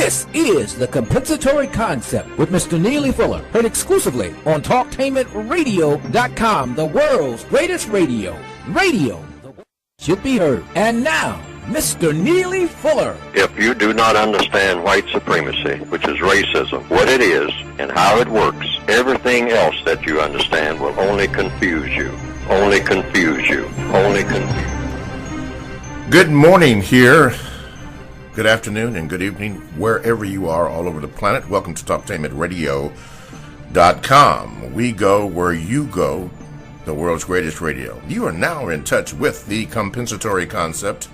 This is the compensatory concept with Mr. Neely Fuller, heard exclusively on TalkTainmentRadio.com, the world's greatest radio. Radio should be heard. And now, Mr. Neely Fuller. If you do not understand white supremacy, which is racism, what it is and how it works, everything else that you understand will only confuse you. Only confuse you. Only confuse you. Good morning here. Good afternoon and good evening, wherever you are all over the planet. Welcome to TalkTainmentRadio.com. We go where you go, the world's greatest radio. You are now in touch with the compensatory concept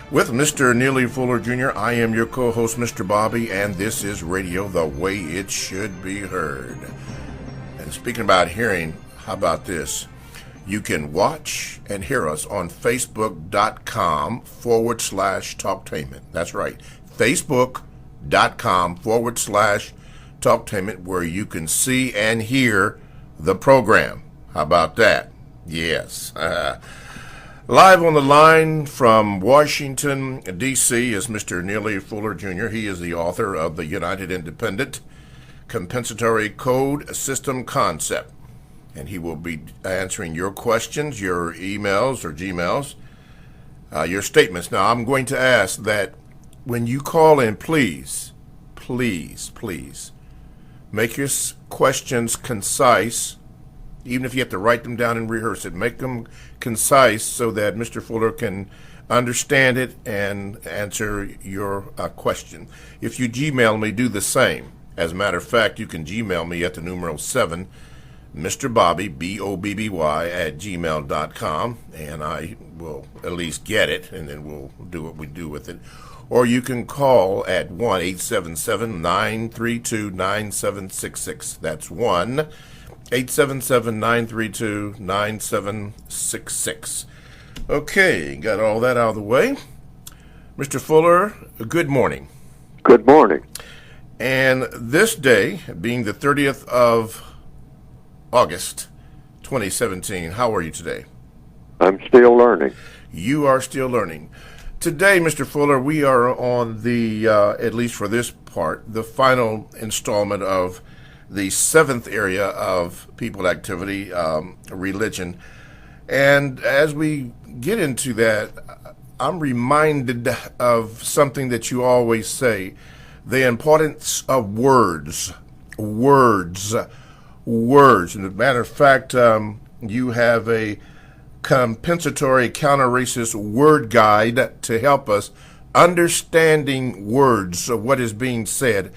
with Mr. Neely Fuller Jr. I am your co-host, Mr. Bobby, and this is radio the way it should be heard. And speaking about hearing, how about this? You can watch and hear us on Facebook.com/Talktainment. That's right. Facebook.com/Talktainment, where you can see and hear the program. How about that? Yes. Live on the line from Washington, D.C. is Mr. Neely Fuller Jr. He is the author of the United Independent Compensatory Code System Concept. And he will be answering your questions, your emails or Gmails, your statements. Now, I'm going to ask that when you call in, please make your questions concise. Even if you have to write them down and rehearse it, make them concise so that Mr. Fuller can understand it and answer your question. If you Gmail me, do the same. As a matter of fact, you can Gmail me at the numeral 7, Mr. Bobby, BOBBY, @gmail.com, and I will at least get it, and then we'll do what we do with it. Or you can call at 1-877-932-9766. That's 1-877-932-9766. Okay, got all that out of the way. Mr. Fuller, good morning. Good morning. And this day, being the 30th of August 2017. How are you today? I'm still learning. You are still learning. Today, Mr. Fuller, we are on the, at least for this part, the final installment of the 7th area of people activity, religion. And as we get into that, I'm reminded of something that you always say, the importance of words. Words. As a matter of fact, you have a compensatory counter-racist word guide to help us understanding words of what is being said.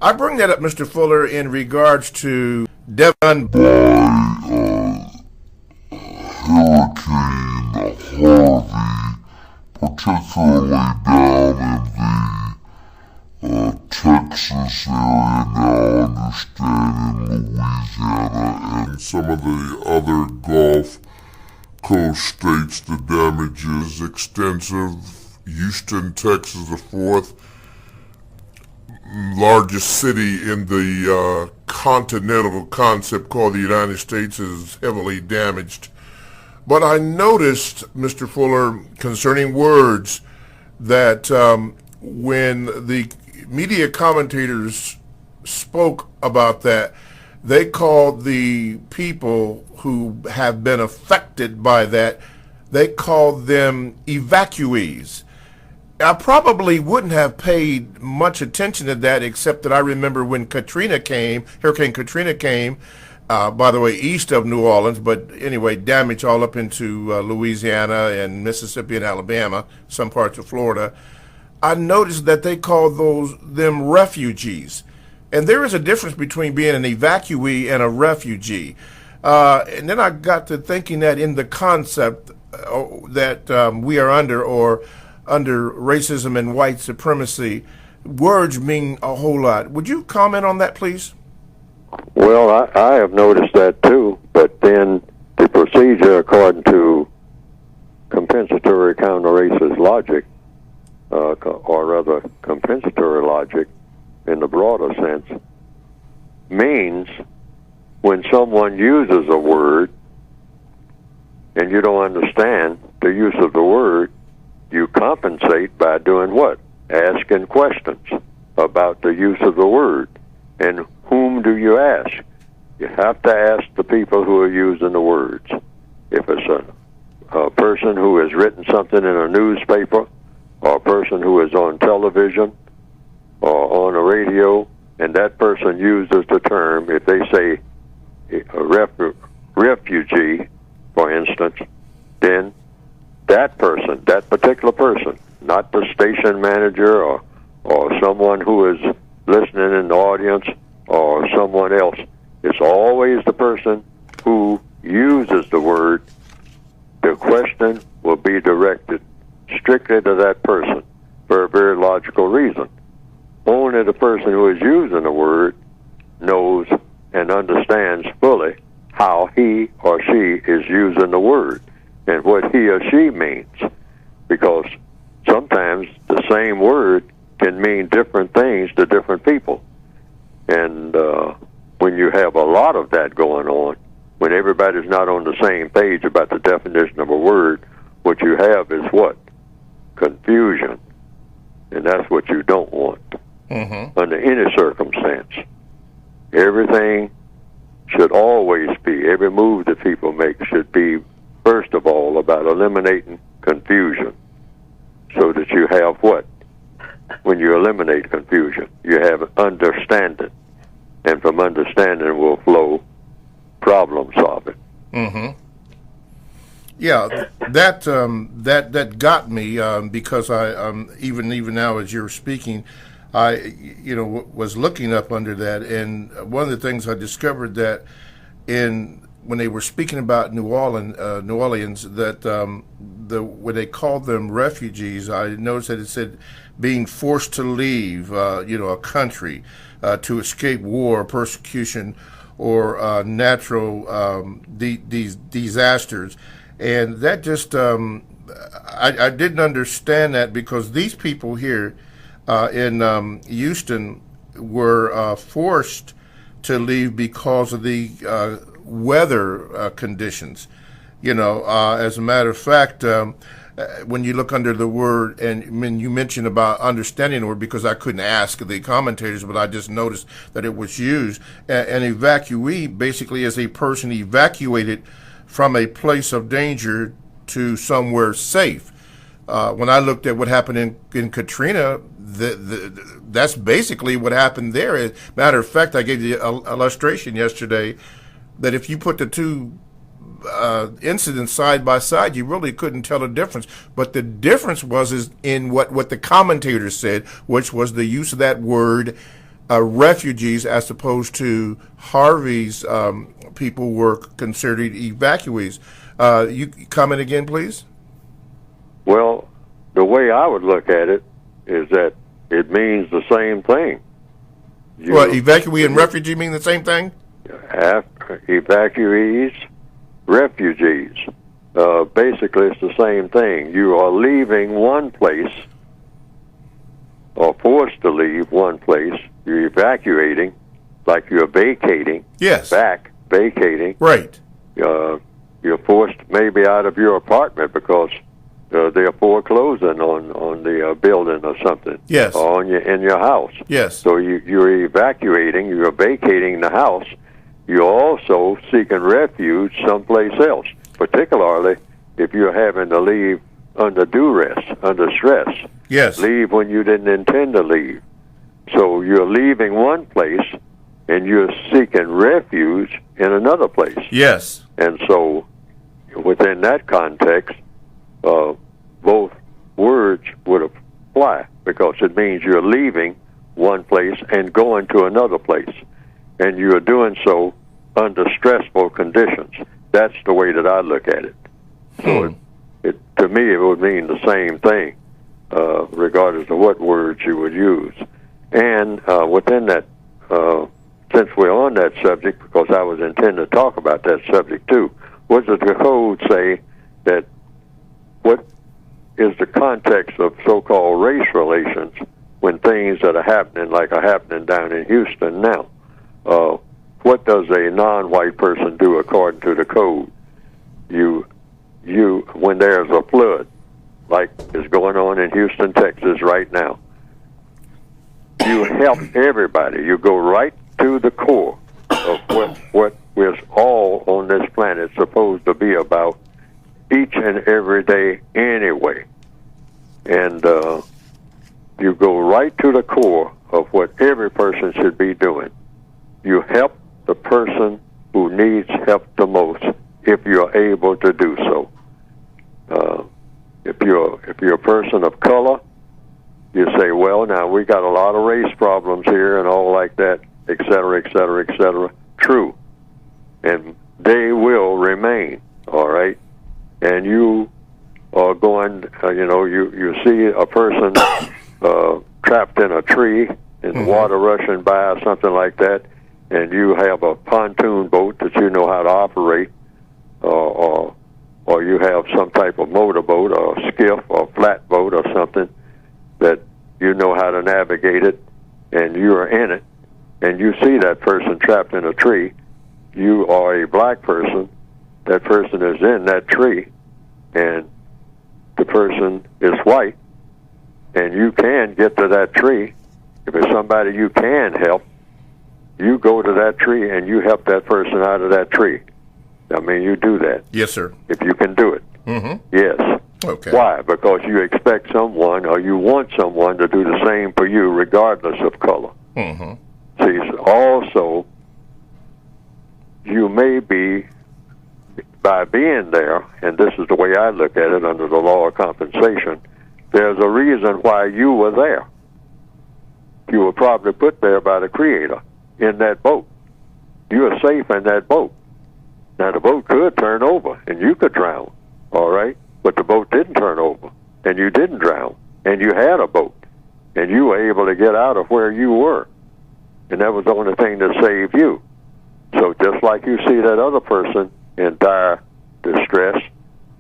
I bring that up, Mr. Fuller, in regards to Devon Hurricane Harvey, particularly down in the Texas area, now understand in Louisiana and some of the other Gulf Coast states. The damage is extensive. Houston, Texas, the 4th largest city in the continental concept called the United States, is heavily damaged. But I noticed, Mr. Fuller, concerning words, that when the media commentators spoke about that, they called the people who have been affected by that, they called them evacuees. I probably wouldn't have paid much attention to that, except that I remember when Hurricane Katrina came, by the way, east of New Orleans, but anyway, damage all up into Louisiana and Mississippi and Alabama, some parts of Florida. I noticed that they called them refugees. And there is a difference between being an evacuee and a refugee. And then I got to thinking that in the concept that we are under racism and white supremacy, words mean a whole lot. Would you comment on that, please? Well, I have noticed that too, but then the procedure according to compensatory counter-racist logic, or rather compensatory logic in the broader sense, means when someone uses a word and you don't understand the use of the word, you compensate by doing what? Asking questions. about the use of the word. And whom do you ask? You have to ask the people who are using the words. If it's a person who has written something in a newspaper, or a person who is on television, or on a radio, and that person uses the term, if they say a refugee, for instance, then that person, that particular person, not the station manager or someone who is listening in the audience or someone else, it's always the person who uses the word. The question will be directed strictly to that person for a very logical reason. Only the person who is using the word knows and understands fully how he or she is using the word and what he or she means. Because sometimes the same word can mean different things to different people. And when you have a lot of that going on, when everybody's not on the same page about the definition of a word, what you have is what? Confusion. And that's what you don't want under any circumstance. Everything should always be, every move that people make should be, first of all, about eliminating confusion. So that you have what? When you eliminate confusion, you have understanding. And from understanding will flow problem solving. Yeah, that got me because I even now as you're speaking, I was looking up under that, and one of the things I discovered that when they were speaking about New Orleans, that when they called them refugees, I noticed that it said being forced to leave, a country to escape war, persecution, or natural disasters. And that just, I didn't understand that, because these people here in Houston were forced to leave because of the weather conditions. As a matter of fact, when you look under the word, and when you mentioned about understanding the word, because I couldn't ask the commentators, but I just noticed that it was used. An evacuee basically is a person evacuated from a place of danger to somewhere safe. When I looked at what happened in Katrina, that's basically what happened there. As a matter of fact, I gave you an illustration yesterday that if you put the two incidents side by side, you really couldn't tell the difference. But the difference is in what the commentators said, which was the use of that word, refugees, as opposed to Harvey's people were considered evacuees. You comment again, please? Well, the way I would look at it is that it means the same thing. Evacuee and refugee mean the same thing? Evacuees, refugees. Basically, it's the same thing. You are leaving one place, or forced to leave one place. You're evacuating, like you're vacating. Yes. Vacating. Right. You're forced maybe out of your apartment because they're foreclosing on the building or something. Yes. Or in your house. Yes. So you're evacuating, you're vacating the house. You're also seeking refuge someplace else, particularly if you're having to leave under duress, under stress. Yes. Leave when you didn't intend to leave. So you're leaving one place and you're seeking refuge in another place. Yes. And so within that context, both words would apply, because it means you're leaving one place and going to another place. And you're doing so under stressful conditions. That's the way that I look at it. So to me, it would mean the same thing, regardless of what words you would use. And within that, since we're on that subject, because I was intending to talk about that subject too, what does the code say that what is the context of so-called race relations when things that are happening, like are happening down in Houston now? What does a non-white person do according to the code? You, when there's a flood, like is going on in Houston, Texas right now, you help everybody. You go right to the core of what we're all on this planet supposed to be about each and every day anyway. And you go right to the core of what every person should be doing. You help the person who needs help the most if you're able to do so. If you're a person of color, you say, well, now we got a lot of race problems here and all like that, et cetera, et cetera, et cetera. True. And they will remain, all right? And you are going, you see a person trapped in a tree and the water rushing by or something like that, and you have a pontoon boat that you know how to operate, or you have some type of motorboat or skiff or flatboat or something that you know how to navigate it, and you are in it, and you see that person trapped in a tree. You are a black person. That person is in that tree, and the person is white, and you can get to that tree. If it's somebody you can help, you go to that tree and you help that person out of that tree. I mean, you do that. Yes, sir. If you can do it. Mm-hmm. Yes. Okay. Why? Because you expect someone or you want someone to do the same for you regardless of color. Mm-hmm. See, also, you may be, by being there, and this is the way I look at it under the law of compensation, there's a reason why you were there. You were probably put there by the Creator in that boat. You are safe in that boat. Now, the boat could turn over, and you could drown, all right? But the boat didn't turn over, and you didn't drown, and you had a boat, and you were able to get out of where you were, and that was the only thing that saved you. So just like you see that other person in dire distress,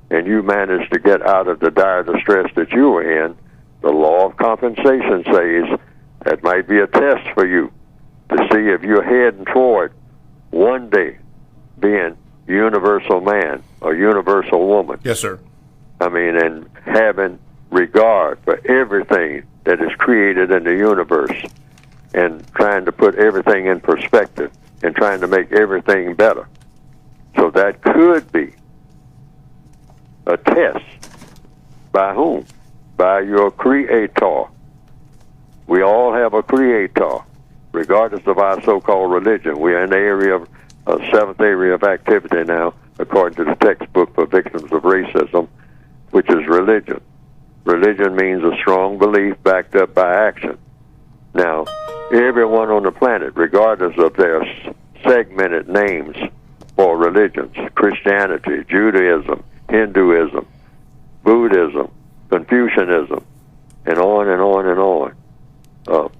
and you managed to get out of the dire distress that you were in, the law of compensation says that might be a test for you to see if you're heading toward one day being universal man or universal woman. Yes, sir. I mean, and having regard for everything that is created in the universe and trying to put everything in perspective and trying to make everything better. So that could be a test. By whom? By your Creator. We all have a Creator, regardless of our so-called religion. We are in the area of seventh area of activity now, according to the textbook for victims of racism, which is religion. Religion means a strong belief backed up by action. Now, everyone on the planet, regardless of their segmented names for religions, Christianity, Judaism, Hinduism, Buddhism, Confucianism, and on and on and on.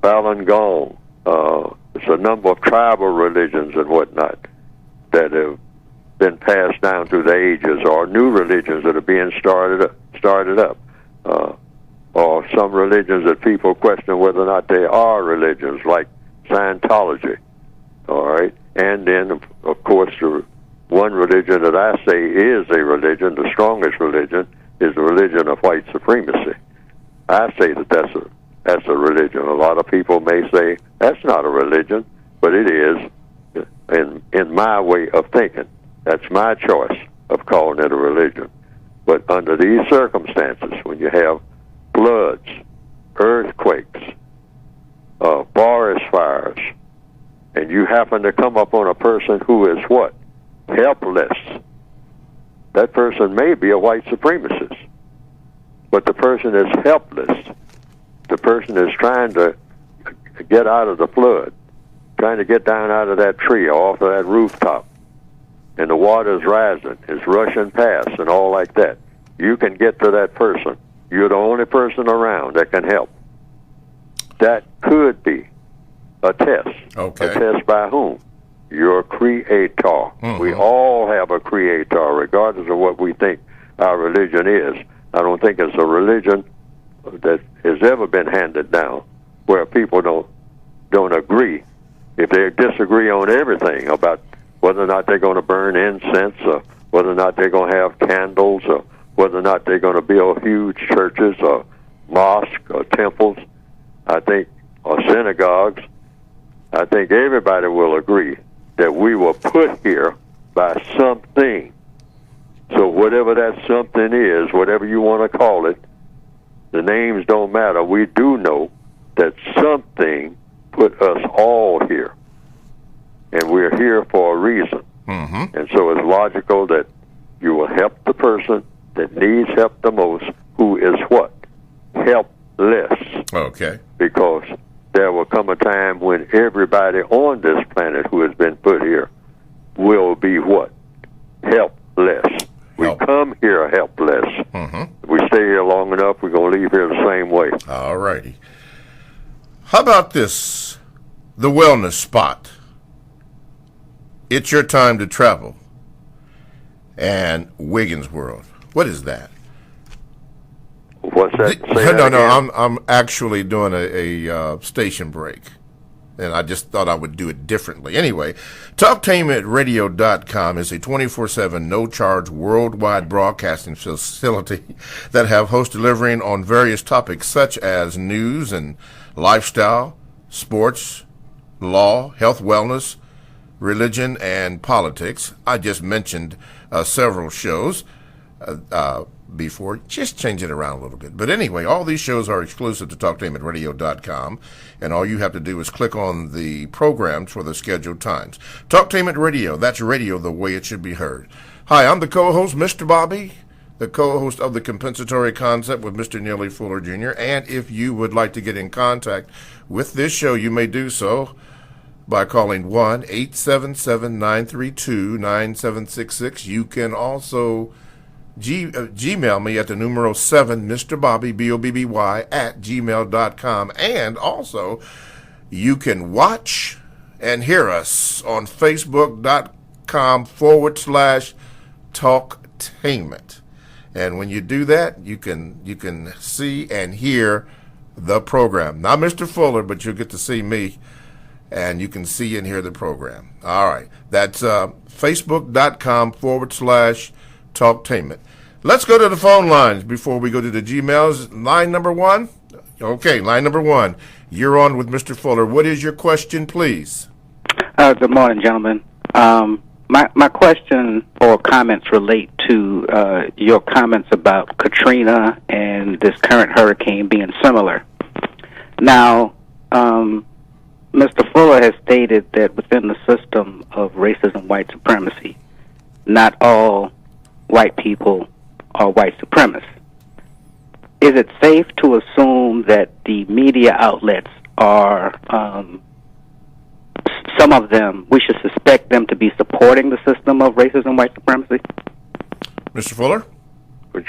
Falun Gong, it's a number of tribal religions and whatnot that have been passed down through the ages, or new religions that are being started up, or some religions that people question whether or not they are religions, like Scientology. All right, and then of course the one religion that I say is a religion, the strongest religion, is the religion of white supremacy. I say that that's a religion. A lot of people may say that's not a religion, but it is in my way of thinking. That's my choice of calling it a religion. But under these circumstances, when you have floods, earthquakes, forest fires, and you happen to come up on a person who is what? Helpless. That person may be a white supremacist, but the person is helpless. The person is trying to get out of the flood, trying to get down out of that tree or off of that rooftop, and the water is rising, it's rushing past and all like that. You can get to that person. You're the only person around that can help. That could be a test. Okay. A test by whom? Your Creator. Mm-hmm. We all have a Creator, regardless of what we think our religion is. I don't think it's a religion that has ever been handed down where people don't agree. If they disagree on everything about whether or not they're going to burn incense, or whether or not they're going to have candles, or whether or not they're going to build huge churches or mosques or temples, I think or synagogues, I think everybody will agree that we were put here by something. So whatever that something is, whatever you want to call it, the names don't matter. We do know that something put us all here. And we're here for a reason. Mm-hmm. And so it's logical that you will help the person that needs help the most, who is what? Helpless. Okay. Because there will come a time when everybody on this planet who has been put here will be what? Helpless. We come here helpless. Mm-hmm. If we stay here long enough, we're going to leave here the same way. All righty. How about this? The wellness spot. It's your time to travel. And Wiggins World. What is that? What's that? Say that No, again? I'm actually doing a station break. And I just thought I would do it differently. Anyway, TalkTainmentRadio.com is a 24/7 no-charge worldwide broadcasting facility that have hosts delivering on various topics such as news and lifestyle, sports, law, health, wellness, religion, and politics. I just mentioned several shows before. Just change it around a little bit. But anyway, all these shows are exclusive to TalkTainmentRadio.com, and all you have to do is click on the programs for the scheduled times. Talktainment Radio, that's radio the way it should be heard. Hi, I'm the co-host, Mr. Bobby, the co-host of The Compensatory Concept with Mr. Neely Fuller Jr., and if you would like to get in contact with this show, you may do so by calling 1-877-932-9766. You can also Gmail me at the numero 7, Mr. Bobby, BOBBY, at gmail.com. And also, you can watch and hear us on Facebook.com/Talktainment. And when you do that, you can see and hear the program. Not Mr. Fuller, but you'll get to see me, and you can see and hear the program. All right. That's Facebook.com/Talktainment. Let's go to the phone lines before we go to the Gmails. Line number 1? Okay, line number 1. You're on with Mr. Fuller. What is your question, please? Good morning, gentlemen. My question or comments relate to your comments about Katrina and this current hurricane being similar. Now, Mr. Fuller has stated that within the system of racism, white supremacy, not all white people are white supremacists. Is it safe to assume that the media outlets are, some of them, we should suspect them to be supporting the system of racism, white supremacy? Mr. Fuller?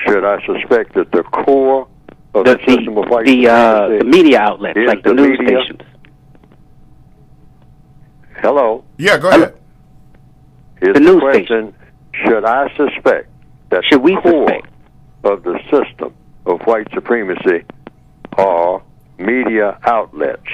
Should I suspect that the core of the system of white supremacy the media outlets, like the news media? stations? Hello? Yeah, go ahead. Is The news question, should I suspect that Should we the core suspect? of the system of white supremacy are media outlets?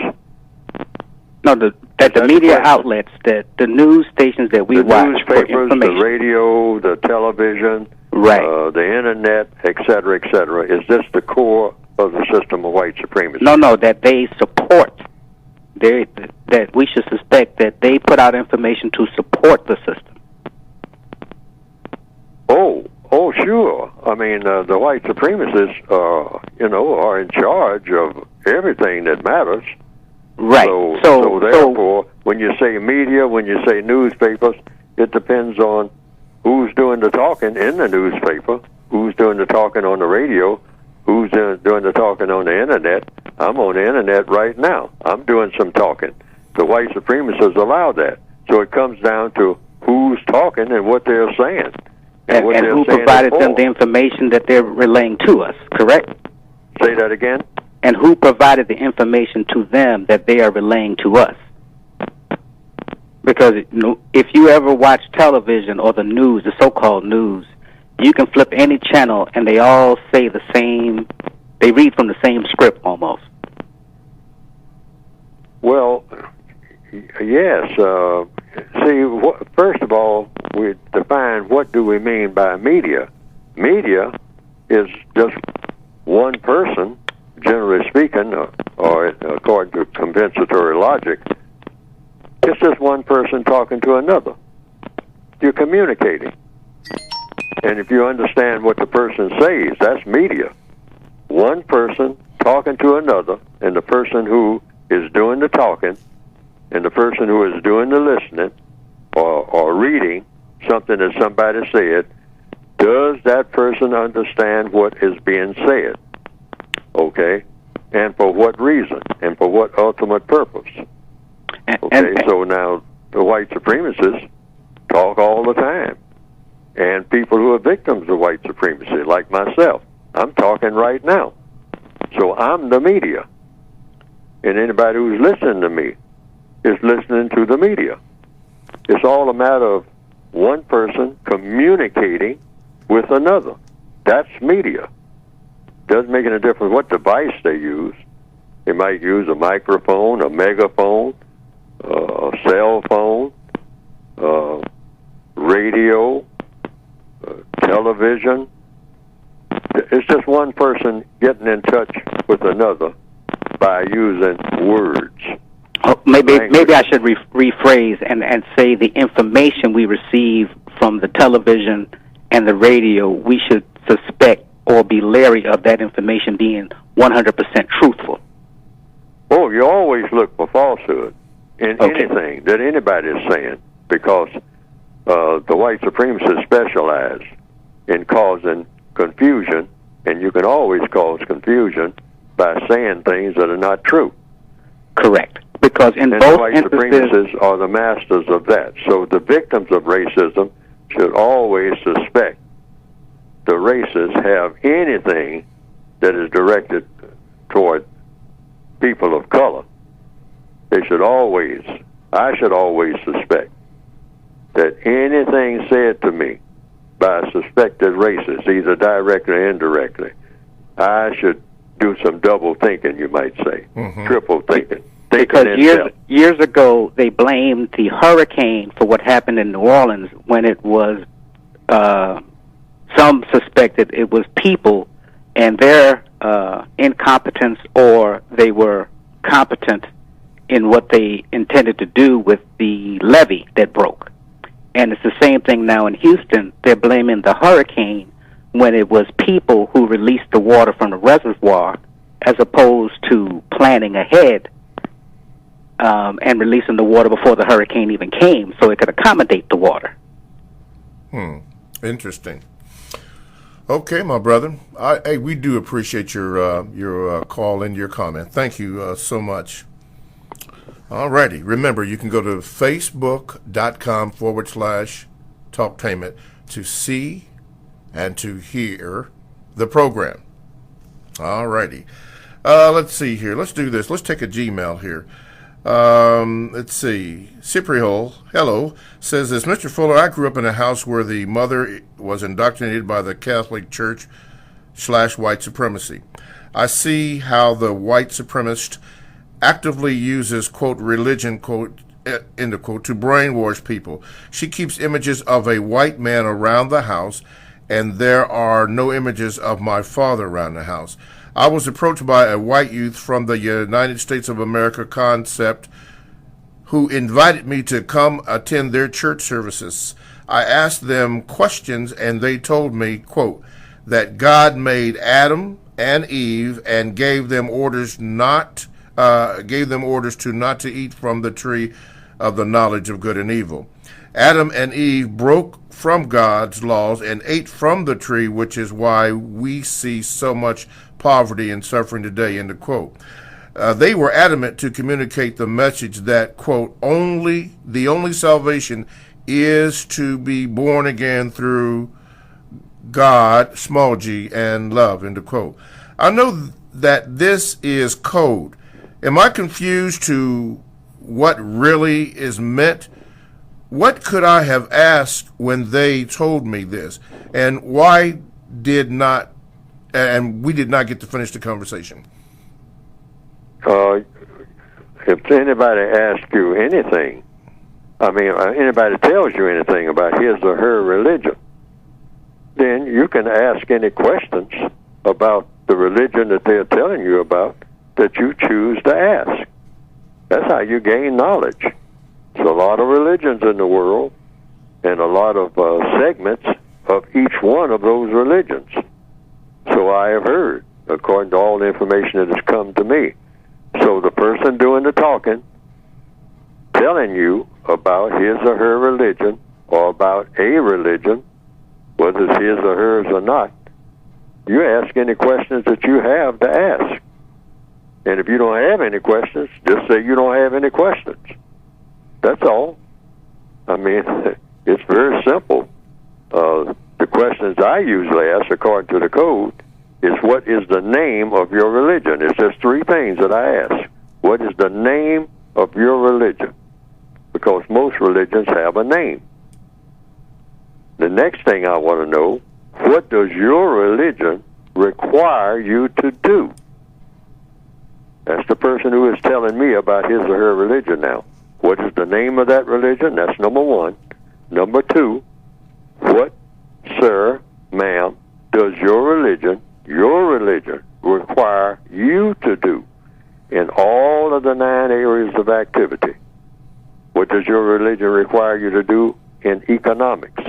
No, that the That's media the question. outlets, that the news stations that we The watch for newspapers, the information. radio, the television, Right. the internet, et cetera, is this the core of the system of white supremacy? No, that they support. That we should suspect that they put out information to support the system. Oh, sure. I mean, the white supremacists, are in charge of everything that matters. Right. So therefore, when you say media, when you say newspapers, it depends on who's doing the talking in the newspaper, who's doing the talking on the radio, who's doing the talking on the internet. I'm on the internet right now. I'm doing some talking. The white supremacists allow that. So it comes down to who's talking and what they're saying. and what they're who saying provided it them for. the information that they're relaying to us, correct? Say that again? And who provided the information to them that they are relaying to us? Because if you ever watch television or the news, the so-called news, you can flip any channel and they all say the same, they read from the same script almost. Well, yes. First of all, we define what do we mean by media. Media is just one person, generally speaking, or according to compensatory logic, it's just one person talking to another. You're communicating. And if you understand what the person says, that's media. One person talking to another, and the person who is doing the talking, and the person who is doing the listening, or reading something that somebody said, does that person understand what is being said? Okay? And for what reason? And for what ultimate purpose? Okay, so now the white supremacists talk all the time. And people who are victims of white supremacy, like myself, I'm talking right now. So I'm the media. And anybody who's listening to me is listening to the media. It's all a matter of one person communicating with another. That's media. Doesn't make any difference what device they use. They might use a microphone, a megaphone, a cell phone, radio, television. It's just one person getting in touch with another by using words. Oh, maybe I should rephrase and say the information we receive from the television and the radio, we should suspect or be leery of that information being 100% truthful. Oh, you always look for falsehood in anything that anybody is saying, because the white supremacists specialize in causing confusion, and you can always cause confusion by saying things that are not true. Correct. Because in and both the white supremacists are the masters of that. So the victims of racism should always suspect the racists have anything that is directed toward people of color. I should always suspect that anything said to me by a suspected racist, either directly or indirectly, I should do some double thinking, you might say, triple thinking. Because years ago, they blamed the hurricane for what happened in New Orleans when it was, some suspected it was people and their incompetence, or they were competent in what they intended to do with the levee that broke. And it's the same thing now in Houston. They're blaming the hurricane when it was people who released the water from the reservoir, as opposed to planning ahead and releasing the water before the hurricane even came, so it could accommodate the water. Interesting. Okay, my brother. Hey, we do appreciate your call and your comment. Thank you so much. All righty. Remember, you can go to facebook.com/talktainment to see and to hear the program. All righty. Let's see here. Let's do this. Let's take a Gmail here. Let's see. Cypriol, hello, says this. Mr. Fuller, I grew up in a house where the mother was indoctrinated by the Catholic Church / white supremacy. I see how the white supremacist actively uses, quote, religion, quote, end of quote, to brainwash people. She keeps images of a white man around the house, and there are no images of my father around the house. I was approached by a white youth from the United States of America concept who invited me to come attend their church services. I asked them questions, and they told me, quote, that God made Adam and Eve and gave them orders to not to eat from the tree of the knowledge of good and evil. Adam and Eve broke from God's laws and ate from the tree, which is why we see so much poverty and suffering today, end of quote. They were adamant to communicate the message that, quote, the only salvation is to be born again through God, small g, and love, end of quote. I know that this is code. Am I confused to what really is meant? What could I have asked when they told me this? And why did not, and we did not get to finish the conversation? If anybody asks you anything, anybody tells you anything about his or her religion, then you can ask any questions about the religion that they're telling you about that you choose to ask. That's how you gain knowledge. There's a lot of religions in the world and a lot of segments of each one of those religions. So I have heard, according to all the information that has come to me. So the person doing the talking, telling you about his or her religion or about a religion, whether it's his or hers or not, you ask any questions that you have to ask. And if you don't have any questions, just say you don't have any questions. That's all. I mean, it's very simple. The questions I usually ask, according to the code, is what is the name of your religion? It's just three things that I ask. What is the name of your religion? Because most religions have a name. The next thing I want to know, what does your religion require you to do? That's the person who is telling me about his or her religion now. What is the name of that religion? That's number one. Number two, what, sir, ma'am, does your religion require you to do in all of the 9 areas of activity? What does your religion require you to do in economics,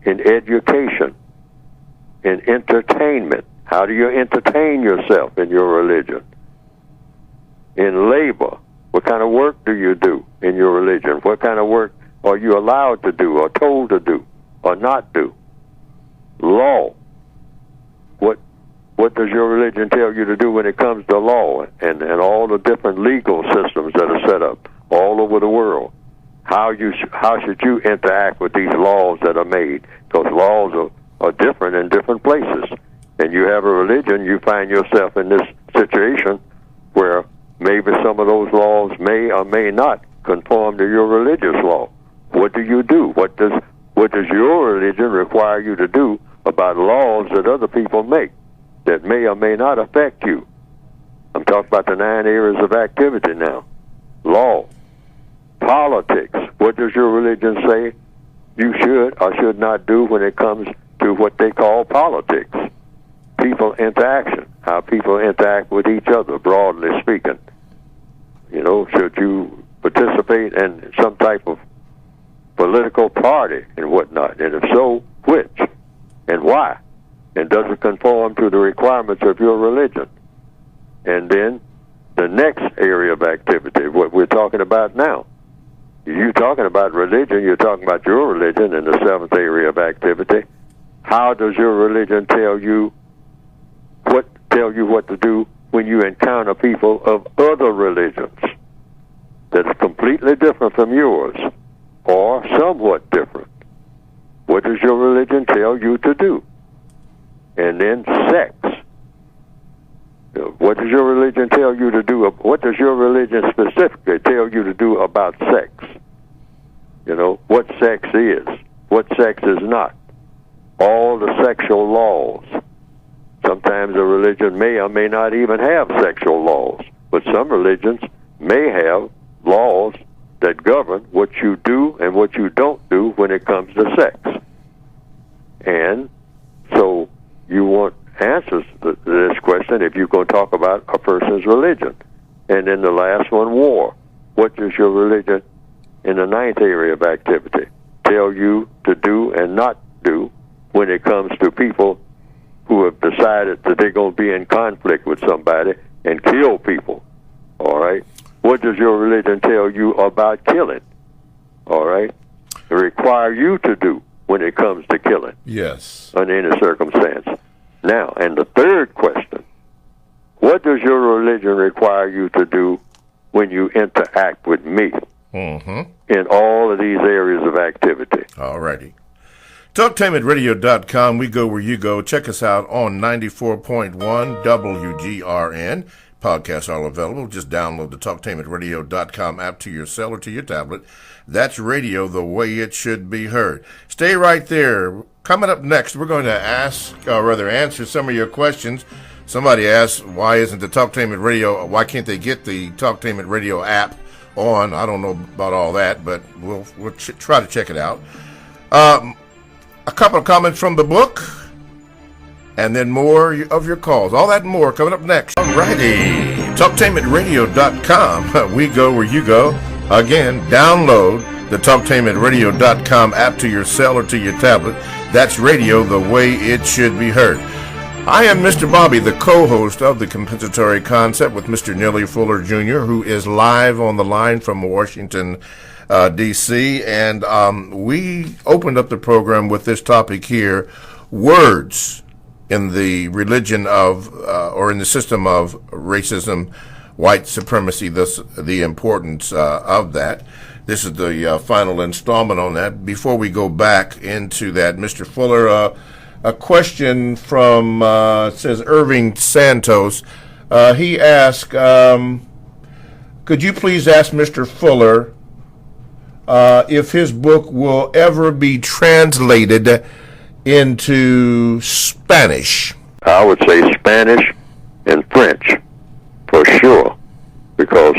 in education, in entertainment? How do you entertain yourself in your religion? In labor, what kind of work do you do in your religion? What kind of work are you allowed to do or told to do or not do? Law. What does your religion tell you to do when it comes to law and all the different legal systems that are set up all over the world? How should you interact with these laws that are made? Because laws are different in different places. And you have a religion, you find yourself in this situation where maybe some of those laws may or may not conform to your religious law. What do you do? What does your religion require you to do about laws that other people make that may or may not affect you? I'm talking about the 9 areas of activity now. Law. Politics. What does your religion say you should or should not do when it comes to what they call politics? People interaction. How people interact with each other, broadly speaking. You know, should you participate in some type of political party and whatnot? And if so, which? And why? And does it conform to the requirements of your religion? And then the next area of activity, what we're talking about now. You're talking about religion, you're talking about your religion in the 7th area of activity. How does your religion tell you what to do when you encounter people of other religions that is completely different from yours or somewhat different? What does your religion tell you to do? And then sex. What does your religion tell you to do? What does your religion specifically tell you to do about sex? You know, what sex is, what sex is not. All the sexual laws. Sometimes a religion may or may not even have sexual laws, but some religions may have laws that govern what you do and what you don't do when it comes to sex. And so you want answers to this question if you're going to talk about a person's religion. And then the last one, war. What does your religion in the 9th area of activity tell you to do and not do when it comes to people who have decided that they're going to be in conflict with somebody and kill people? All right? What does your religion tell you about killing? All right? Require you to do when it comes to killing? Yes. Under any circumstance. Now, and the third question, what does your religion require you to do when you interact with me in all of these areas of activity? All righty. TalkTameAtRadio.com. We go where you go. Check us out on 94.1 WGRN. Podcasts are all available. Just download the TalkTameAtRadio.com app to your cell or to your tablet. That's radio the way it should be heard. Stay right there. Coming up next, we're going to answer some of your questions. Somebody asked, why isn't the Talktainment Radio, why can't they get the Talktainment Radio app on? I don't know about all that, but we'll try to check it out. A couple of comments from the book, and then more of your calls. All that and more coming up next. Righty. TalkTainmentRadio.com. We go where you go. Again, download the TalkTainmentRadio.com app to your cell or to your tablet. That's radio the way it should be heard. I am Mr. Bobby, the co-host of the Compensatory Concept with Mr. Neely Fuller Jr., who is live on the line from Washington, D.C., and we opened up the program with this topic here, words in the religion of, or in the system of racism, white supremacy, thus the importance of that. This is the final installment on that. Before we go back into that, Mr. Fuller, a question from, says Irving Santos. He asked, could you please ask Mr. Fuller if his book will ever be translated into Spanish? I would say Spanish and French, for sure, because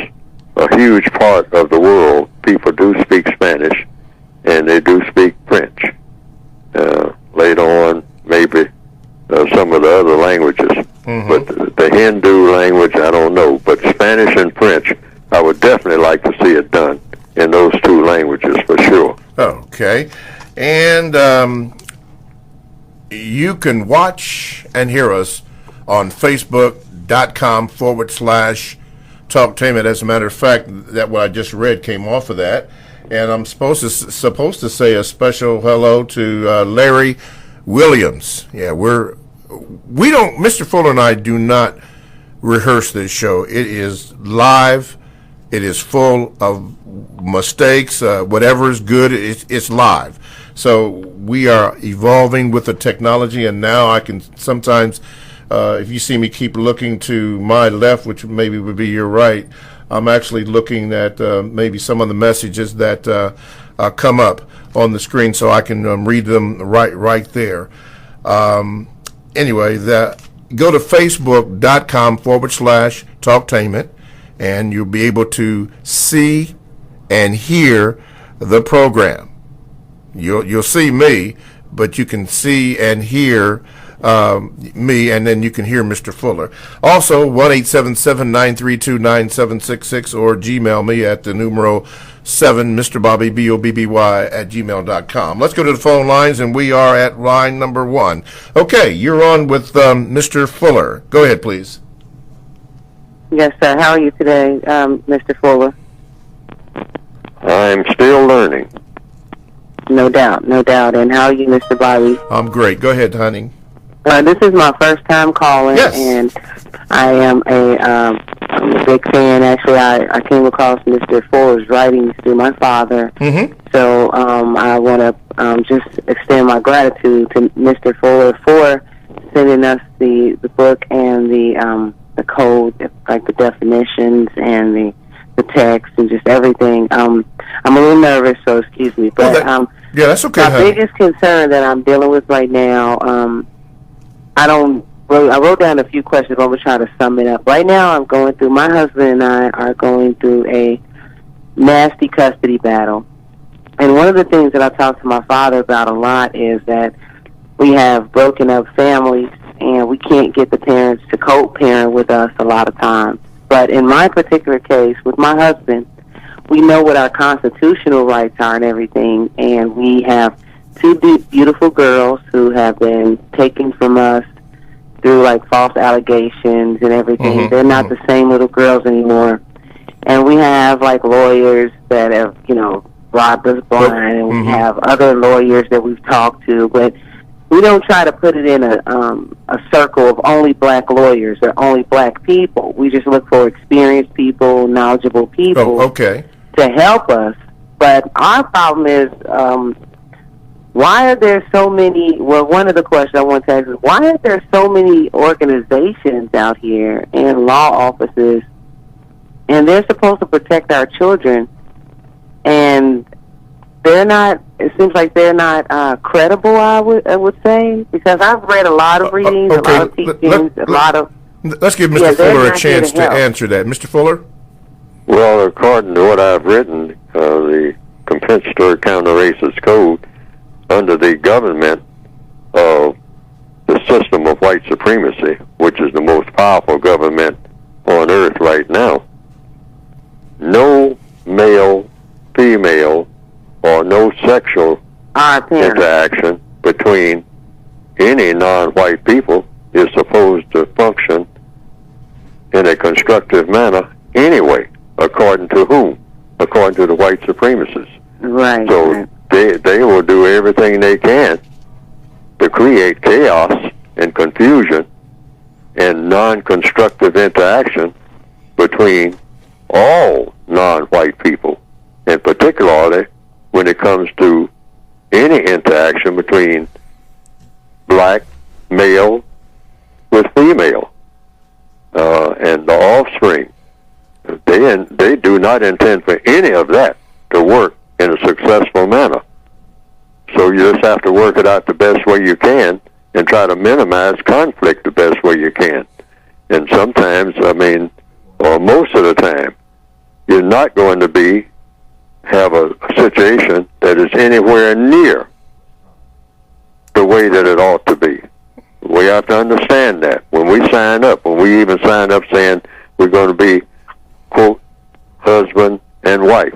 a huge part of the world, people do speak Spanish, and they do speak French. Later on, maybe some of the other languages. But the Hindu language, I don't know. But Spanish and French, I would definitely like to see it done in those two languages, for sure. Okay. And you can watch and hear us on Facebook.com/Talktainment. As a matter of fact, that what I just read came off of that. And I'm supposed to say a special hello to Larry Williams. Yeah, we don't, Mr. Fuller and I do not rehearse this show. It is live. It is full of mistakes. Whatever is good, it's live. So we are evolving with the technology, and now I can sometimes, if you see me keep looking to my left, which maybe would be your right, I'm actually looking at maybe some of the messages that come up on the screen, so I can read them right there. Anyway, go to Facebook.com/Talktainment, and you'll be able to see and hear the program. You'll see me, but you can see and hear me, and then you can hear Mr. Fuller. Also, 1-877-932-9766, or Gmail me at the numero 7, Mr. Bobby, BOBBY, at gmail.com. Let's go to the phone lines, and we are at line number 1. Okay, you're on with Mr. Fuller. Go ahead, please. Yes, sir. How are you today, Mr. Fuller? I'm still learning. No doubt, no doubt. And how are you, Mr. Bobby? I'm great. Go ahead, honey. This is my first time calling, Yes. and I am I'm a big fan. Actually, I came across Mr. Fuller's writings through my father. So I want to just extend my gratitude to Mr. Fuller for sending us the book and the code, like the definitions and the text and just everything. I'm a little nervous, so excuse me. But yeah, that's okay, my honey. biggest concern that I'm dealing with right now, I wrote down a few questions, but I'm going to try to sum it up. Right now, my husband and I are going through a nasty custody battle. And one of the things that I talk to my father about a lot is that we have broken up families, and we can't get the parents to co-parent with us a lot of times. But in my particular case, with my husband, we know what our constitutional rights are and everything, and we have two beautiful girls who have been taken from us through like false allegations and everything. They're not the same little girls anymore. And we have like lawyers that have, robbed us blind, and we have other lawyers that we've talked to, but we don't try to put it in a circle of only black lawyers or only black people. We just look for experienced people, knowledgeable people to help us. But our problem is, why are there so many, one of the questions I want to ask is, why are there so many organizations out here and law offices, and they're supposed to protect our children, and they're not, it seems like they're not credible, I would say, because I've read a lot of readings, a lot of teachings, a lot of... Let's give Mr. Fuller a chance to answer that. Mr. Fuller? Well, according to what I've written, the Compensatory Counter-Racist Code, under the government of the system of white supremacy, which is the most powerful government on earth right now, no male, female, or no sexual interaction between any non-white people is supposed to function in a constructive manner anyway. According to whom? According to the white supremacists. Right. So they will do everything they can to create chaos and confusion and non-constructive interaction between all non-white people, and particularly when it comes to any interaction between black male with female and the offspring. They do not intend for any of that to work in a successful manner. So you just have to work it out the best way you can and try to minimize conflict the best way you can. And sometimes, or most of the time, you're not going to have a situation that is anywhere near the way that it ought to be. We have to understand that. When we even sign up saying we're going to be, quote, husband and wife,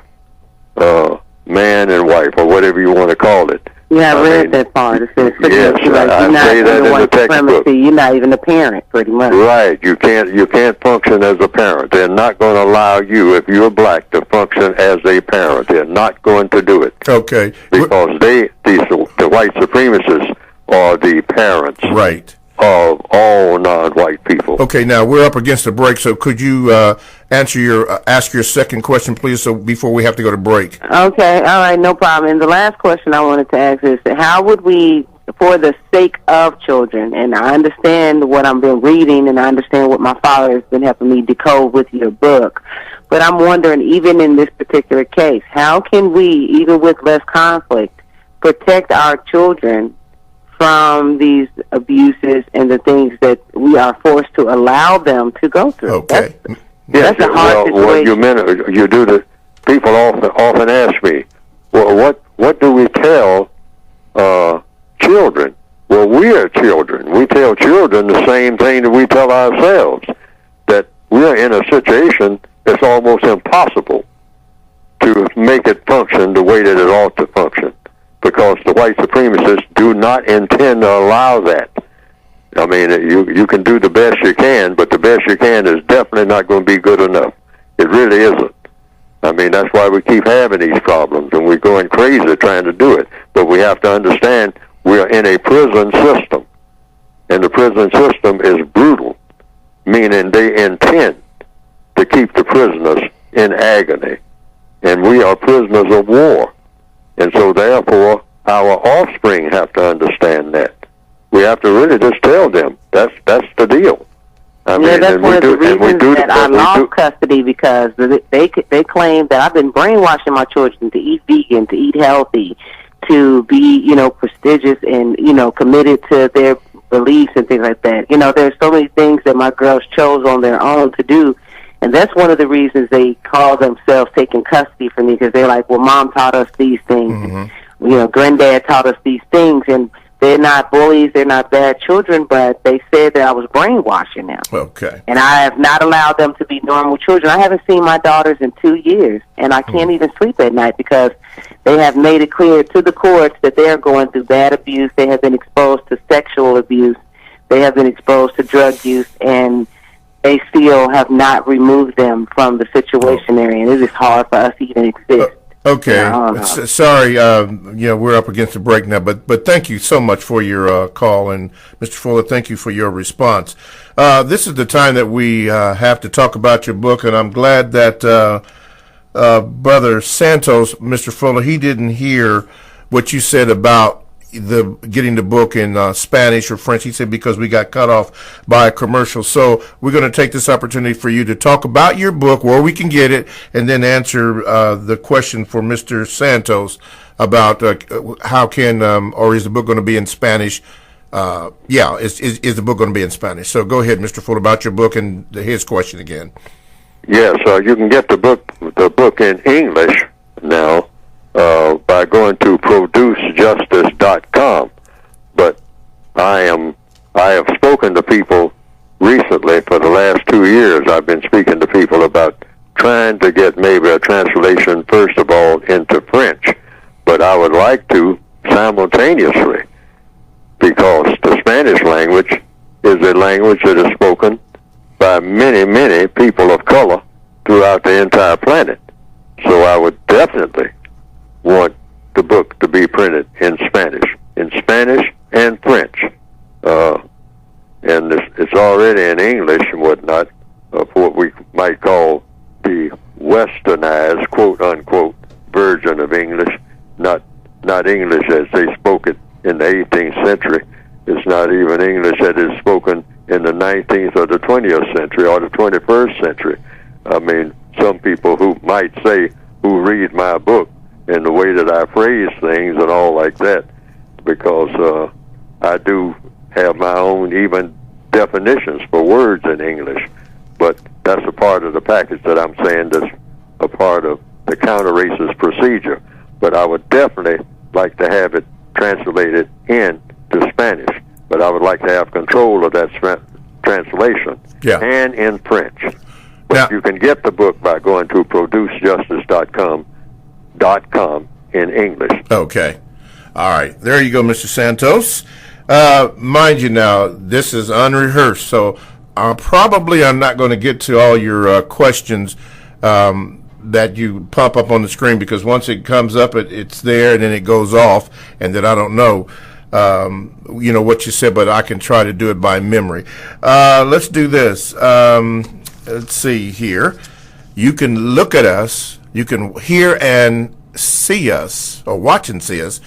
man and wife, or whatever you want to call it. Yeah, I read that part. It says yes, I say that in the textbook. You're not even a parent, pretty much. Right. You can't function as a parent. They're not going to allow you, if you're black, to function as a parent. They're not going to do it. Okay. Because the white supremacists are the parents. Right. Of all non-white people. Okay, now we're up against the break, so could you ask your second question, please, so before we have to go to break? Okay, all right, no problem. And the last question I wanted to ask is, how would we, for the sake of children, and I understand what I've been reading, and I understand what my father has been helping me decode with your book, but I'm wondering, even in this particular case, how can we, even with less conflict, protect our children from these abuses and the things that we are forced to allow them to go through? Okay. That's a hard situation. People often ask me, well, what do we tell children? Well, we are children. We tell children the same thing that we tell ourselves, that we're in a situation that's almost impossible to make it function the way that it ought to function, because the white supremacists do not intend to allow that. I mean, you can do the best you can, but the best you can is definitely not going to be good enough. It really isn't. I mean, that's why we keep having these problems, and we're going crazy trying to do it. But we have to understand we're in a prison system, and the prison system is brutal, meaning they intend to keep the prisoners in agony, and we are prisoners of war. And so, therefore, our offspring have to understand that. We have to really just tell them that's the deal. I mean, that's one of the reasons that I lost custody, because they claim that I've been brainwashing my children to eat vegan, to eat healthy, to be, prestigious and, committed to their beliefs and things like that. There's so many things that my girls chose on their own to do. And that's one of the reasons they call themselves taking custody from me, because they're like, well, Mom taught us these things. Mm-hmm. Granddad taught us these things. And they're not bullies, they're not bad children, but they said that I was brainwashing them. Okay. And I have not allowed them to be normal children. I haven't seen my daughters in 2 years, and I can't even sleep at night because they have made it clear to the courts that they are going through bad abuse. They have been exposed to sexual abuse. They have been exposed to drug use, and they still have not removed them from the situation they're in. It is hard for us to even exist. Okay. Sorry, we're up against the break now, but thank you so much for your call, and Mr. Fuller, thank you for your response. This is the time that we have to talk about your book, and I'm glad that Brother Santos, Mr. Fuller, he didn't hear what you said about getting the book in Spanish or French. He said because we got cut off by a commercial. So we're going to take this opportunity for you to talk about your book, where we can get it, and then answer the question for Mr. Santos about how can or is the book going to be in Spanish? Is the book going to be in Spanish? So go ahead, Mr. Fuller, about your book and his question again. Yes, you can get the book in English now by going to producejustice.com. But I am I have spoken to people recently for the last 2 years. I've been speaking to people about trying to get maybe a translation, first of all, into French. But I would like to simultaneously, because the Spanish language is a language that is spoken by many, many people of color throughout the entire planet. So I would definitely want the book to be printed in Spanish and French. And it's already in English and whatnot, of what we might call the westernized, quote-unquote, version of English, not English as they spoke it in the 18th century. It's not even English that is spoken in the 19th or the 20th century or the 21st century. I mean, some people who might say, who read my book and the way that I phrase things and all like that, because I do have my own even definitions for words in English. But that's a part of the package that I'm saying that's a part of the counter-racist procedure. But I would definitely like to have it translated into Spanish. But I would like to have control of that translation and in French. But you can get the book by going to producejustice.com in English. Okay. All right. There you go, Mr. Santos. Mind you now, this is unrehearsed, so I'm not going to get to all your questions that you pop up on the screen, because once it comes up, it's there, and then it goes off, and then I don't know what you said, but I can try to do it by memory. Let's do this. Let's see here. You can look at us. You can hear and see us, or watch and see us,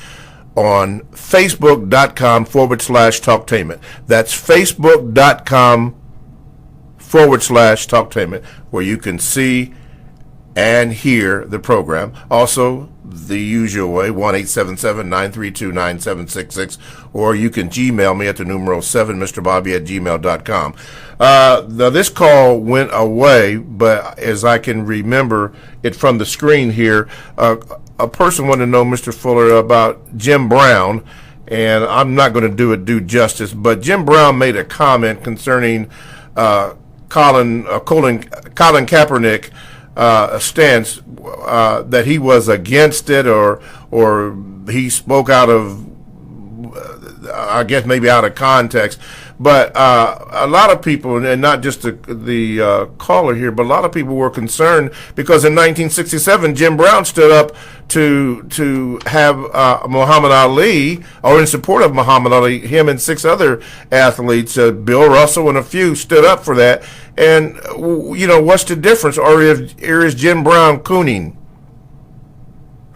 on facebook.com/talktainment. That's facebook.com/talktainment, where you can see and hear the program. Also, the usual way, 1-877-932-9766, or you can Gmail me at the numeral 7mrbobby@gmail.com. Now, this call went away, but as I can remember it from the screen here, a person wanted to know, Mr. Fuller, about Jim Brown, and I'm not going to do it due justice, but Jim Brown made a comment concerning Colin Kaepernick stance, that he was against it, or he spoke out of, I guess maybe out of context. But a lot of people, and not just the caller here, but a lot of people were concerned because in 1967, Jim Brown stood up to have Muhammad Ali, or in support of Muhammad Ali. Him and 6 other athletes, Bill Russell and a few, stood up for that. And what's the difference, or is Jim Brown cooning,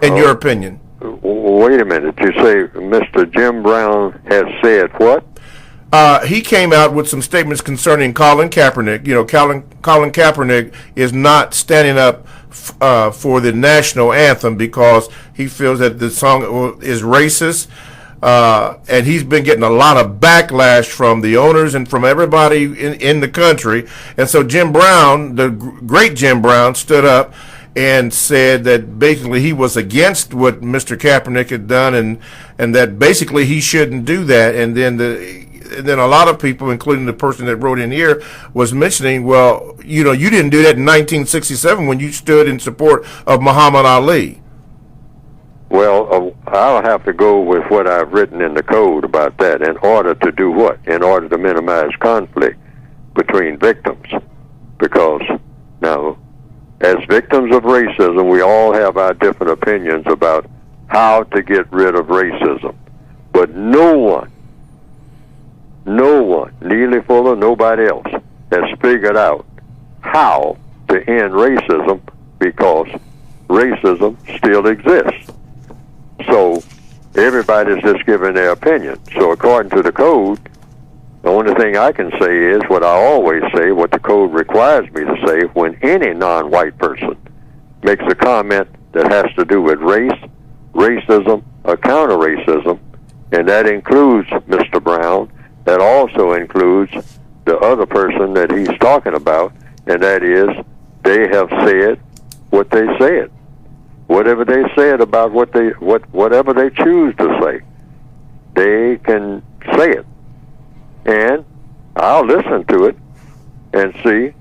in your opinion? Wait a minute. You say Mr. Jim Brown has said what? He came out with some statements concerning Colin Kaepernick. Colin Kaepernick is not standing up for the national anthem because he feels that the song is racist. And he's been getting a lot of backlash from the owners and from everybody in the country. And so Jim Brown, the great Jim Brown, stood up and said that basically he was against what Mr. Kaepernick had done, and that basically he shouldn't do that. And then a lot of people, including the person that wrote in here, was mentioning, well, you didn't do that in 1967 when you stood in support of Muhammad Ali. Well, I'll have to go with what I've written in the code about that. In order to do what? In order to minimize conflict between victims. Because now, as victims of racism, we all have our different opinions about how to get rid of racism. But no one, Neely Fuller, nobody else, has figured out how to end racism, because racism still exists. So everybody's just giving their opinion. So according to the code, the only thing I can say is what I always say, what the code requires me to say, when any non-white person makes a comment that has to do with race, racism, or counter-racism, and that includes Mr. Brown, that also includes the other person that he's talking about, and that is they have said what they said. Whatever they said about whatever they choose to say, they can say it. and I'll listen to it and see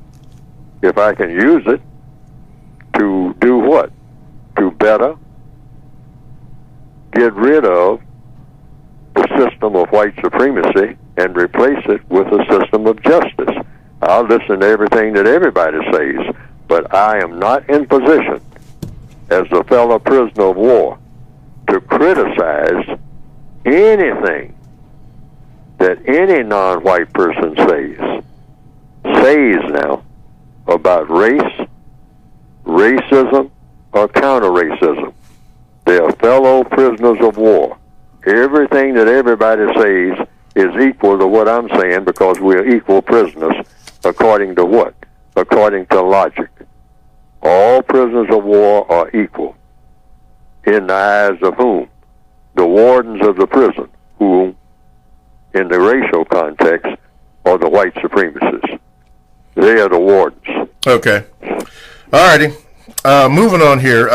if I can use it to do what? To better get rid of the system of white supremacy and replace it with a system of justice. I'll listen to everything that everybody says, but I am not in position as a fellow prisoner of war to criticize anything that any non-white person says now about race, racism, or counter-racism. They are fellow prisoners of war. Everything that everybody says is equal to what I'm saying because we're equal prisoners according to what? According to logic. All prisoners of war are equal in the eyes of whom? The wardens of the prison, whom, in the racial context, are the white supremacists. They are the wardens. Okay. All righty. Moving on here.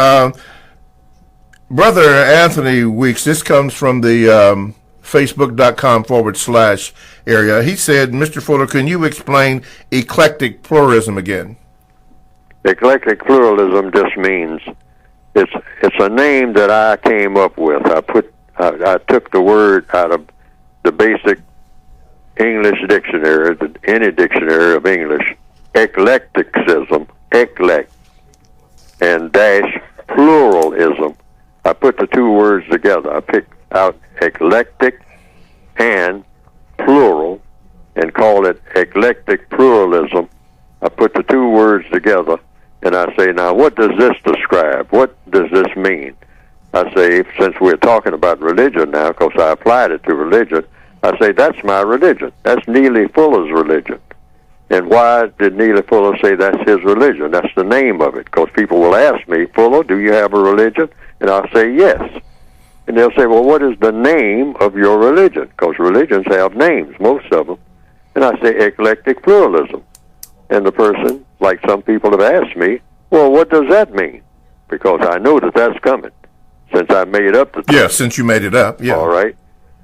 Brother Anthony Weeks, this comes from the facebook.com/ area. He said, Mr. Fuller, can you explain eclectic pluralism again? Eclectic pluralism just means it's a name that I came up with. I took the word out of the basic English dictionary, any dictionary of English, eclecticism, eclect, and dash pluralism. I put the two words together. I picked out eclectic and plural and called it eclectic pluralism. I put the two words together and I say, now what does this describe? What does this mean? I say, since we're talking about religion now, because I applied it to religion, I say, that's my religion. That's Neely Fuller's religion. And why did Neely Fuller say that's his religion? That's the name of it. Because people will ask me, Fuller, do you have a religion? And I'll say, yes. And they'll say, well, what is the name of your religion? Because religions have names, most of them. And I say, eclectic pluralism. And the person, like some people have asked me, well, what does that mean? Because I know that that's coming, since I made up the term. Yeah, since you made it up, yeah. All right.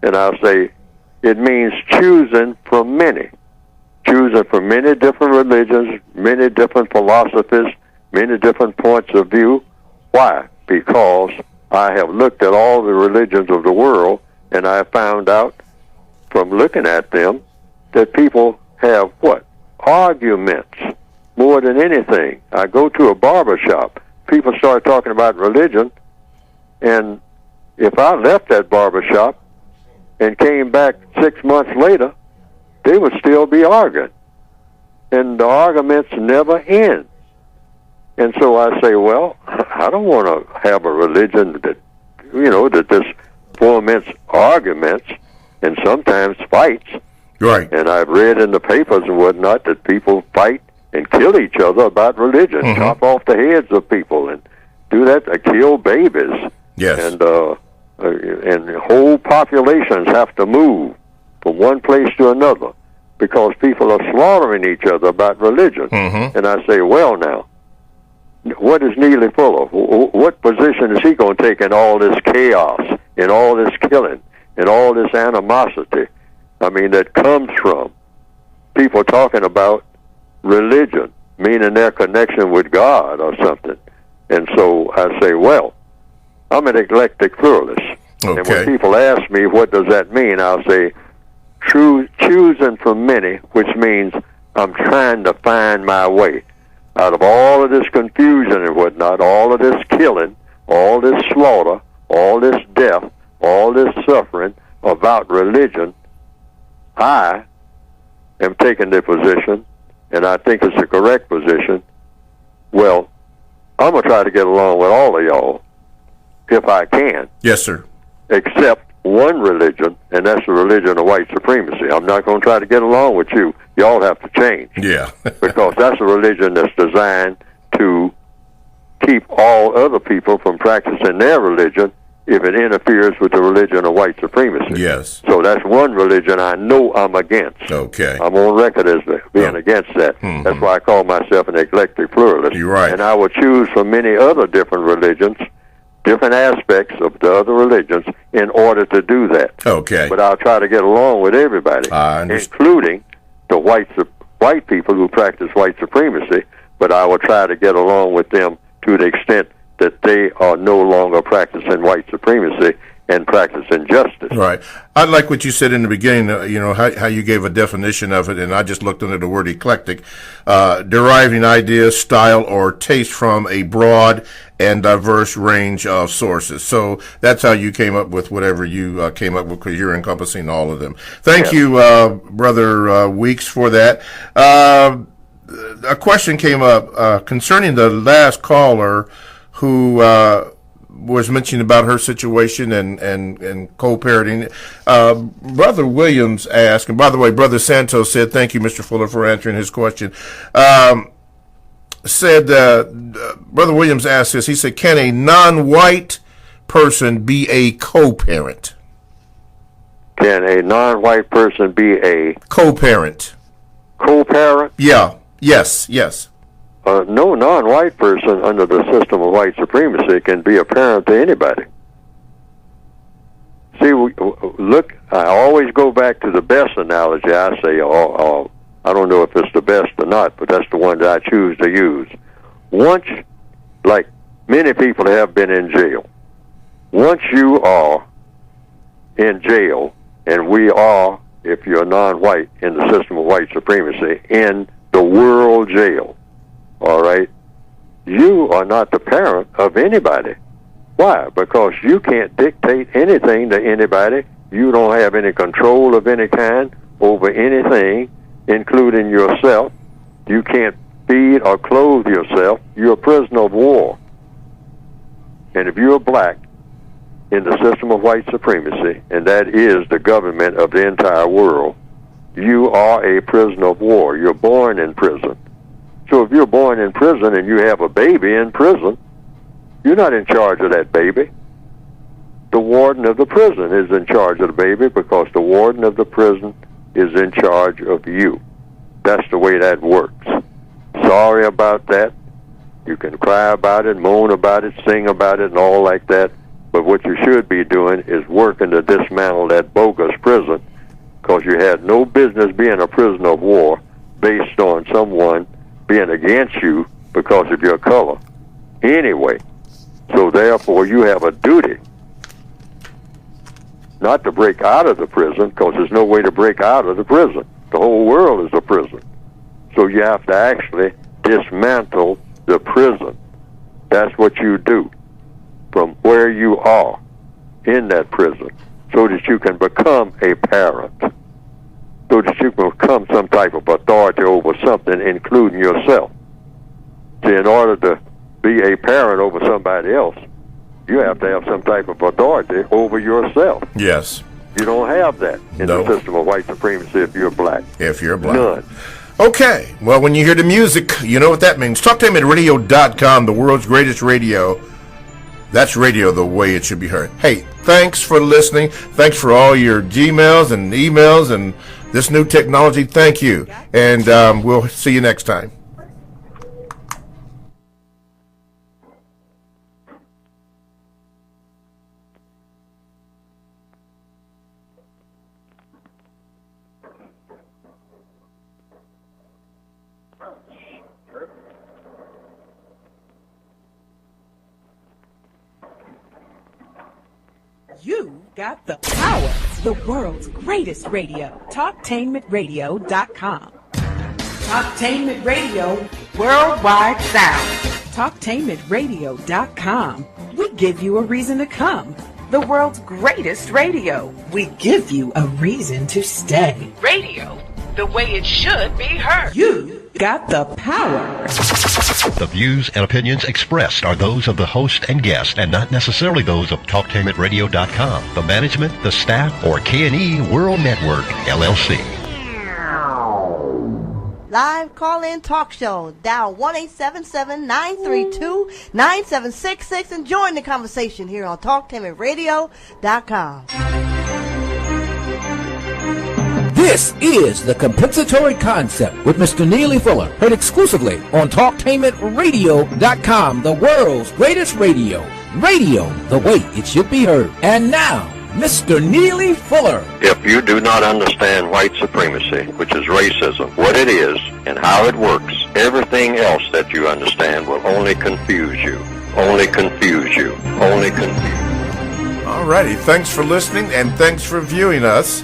And I'll say, it means choosing from many. Choosing from many different religions, many different philosophies, many different points of view. Why? Because I have looked at all the religions of the world, and I found out from looking at them that people have what? Arguments more than anything. I go to a barber shop. People start talking about religion, and if I left that barber shop and came back 6 months later, they would still be arguing. And the arguments never end. And so I say, well, I don't want to have a religion that, that just foments arguments and sometimes fights. Right. And I've read in the papers and whatnot that people fight and kill each other about religion, chop off the heads of people and do that to kill babies. Yes. And whole populations have to move from one place to another because people are slaughtering each other about religion. And I say, well, now, what is Neely Fuller? What position is he going to take in all this chaos, in all this killing, in all this animosity? I mean, that comes from people talking about religion, meaning their connection with God or something. And so I say, well, I'm an eclectic pluralist. Okay. And when people ask me, what does that mean? I'll say, choosing from many, which means I'm trying to find my way out of all of this confusion and whatnot, all of this killing, all this slaughter, all this death, all this suffering about religion. I am taking the position, and I think it's the correct position. Well, I'm going to try to get along with all of y'all, if I can. Yes, sir. Except one religion, and that's the religion of white supremacy. I'm not going to try to get along with you. Y'all have to change. Yeah. Because that's a religion that's designed to keep all other people from practicing their religion if it interferes with the religion of white supremacy. Yes. So that's one religion I know I'm against. Okay. I'm on record as being against that. That's why I call myself an eclectic pluralist. You're right. And I will choose from many other different religions different aspects of the other religions in order to do that. Okay. But I'll try to get along with everybody, including the white people who practice white supremacy, but I will try to get along with them to the extent that they are no longer practicing white supremacy and practicing justice. Right. I like what you said in the beginning, how you gave a definition of it, and I just looked under the word eclectic, deriving ideas, style, or taste from a broad and diverse range of sources. So that's how you came up with whatever you came up with, because you're encompassing all of them. Thank you, Brother Weeks, for that. A question came up concerning the last caller who was mentioning about her situation and co-parenting. Brother Williams asked, and by the way, Brother Santos said, thank you, Mr. Fuller, for answering his question. Brother Williams asked this. He said, can a non-white person be a co-parent? Can a non-white person be a co-parent? Co-parent? Yeah. Yes. No non-white person under the system of white supremacy can be a parent to anybody. See, look, I always go back to the best analogy. I say, I don't know if it's the best or not, but that's the one that I choose to use. Once, like many people have been in jail, once you are in jail, and we are, if you're non-white, in the system of white supremacy, in the world jail, all right, you are not the parent of anybody. Why? Because you can't dictate anything to anybody. You don't have any control of any kind over anything, including yourself. You can't feed or clothe yourself. You're a prisoner of war. And if you're black in the system of white supremacy, and that is the government of the entire world, you are a prisoner of war. You're born in prison. So if you're born in prison and you have a baby in prison, you're not in charge of that baby. The warden of the prison is in charge of the baby, because the warden of the prison is in charge of you. That's the way that works. Sorry about that. You can cry about it, moan about it, sing about it, and all like that. But what you should be doing is working to dismantle that bogus prison, because you had no business being a prisoner of war based on someone being against you because of your color. Anyway, so therefore you have a duty not to break out of the prison, because there's no way to break out of the prison. The whole world is a prison. So you have to actually dismantle the prison. That's what you do from where you are in that prison, so that you can become a parent, so that you can become some type of authority over something, including yourself. See, in order to be a parent over somebody else, you have to have some type of authority over yourself. Yes. You don't have that in the system of white supremacy if you're black. If you're black. None. Okay. Well, when you hear the music, you know what that means. Talk to him at radio.com, the world's greatest radio. That's radio the way it should be heard. Hey, thanks for listening. Thanks for all your Gmails and emails and this new technology. Thank you. And we'll see you next time. You got the power. The world's greatest radio. Talktainmentradio.com. Talktainment Radio, worldwide sound. Talktainmentradio.com. We give you a reason to come. The world's greatest radio. We give you a reason to stay. Radio, the way it should be heard. You got the power. The views and opinions expressed are those of the host and guest, and not necessarily those of TalkTainmentRadio.com, the management, the staff, or K&E World Network, LLC. Live call-in talk show. Dial 1-877-932-9766 and join the conversation here on TalkTainmentRadio.com. This is the Compensatory Concept with Mr. Neely Fuller, heard exclusively on TalkTainmentRadio.com, the world's greatest radio. Radio, the way it should be heard. And now, Mr. Neely Fuller. If you do not understand white supremacy, which is racism, what it is and how it works, everything else that you understand will only confuse you. Only confuse you. Only confuse you. All righty. Thanks for listening and thanks for viewing us,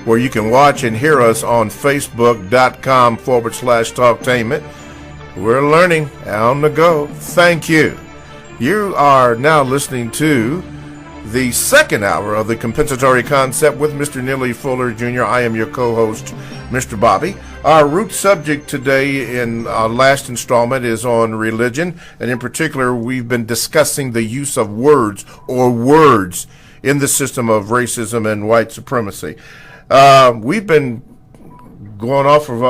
where you can watch and hear us on Facebook.com/Talktainment. We're learning on the go. Thank you. You are now listening to the second hour of the Compensatory Concept with Mr. Neely Fuller, Jr. I am your co-host, Mr. Bobby. Our root subject today in our last installment is on religion, and in particular, we've been discussing the use of words or words in the system of racism and white supremacy. We've been going off of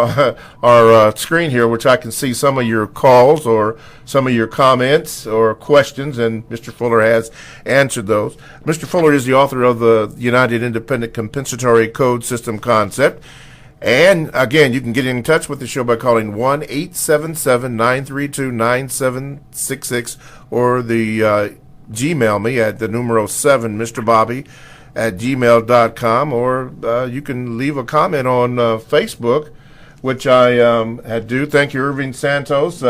our screen here, which I can see some of your calls or some of your comments or questions, and Mr. Fuller has answered those. Mr. Fuller is the author of the United Independent Compensatory Code System Concept. And, again, you can get in touch with the show by calling 1-877-932-9766 or the Gmail me at the numero 7, Mr. Bobby, at gmail.com, or you can leave a comment on Facebook, which I do. Thank you, Irving Santos.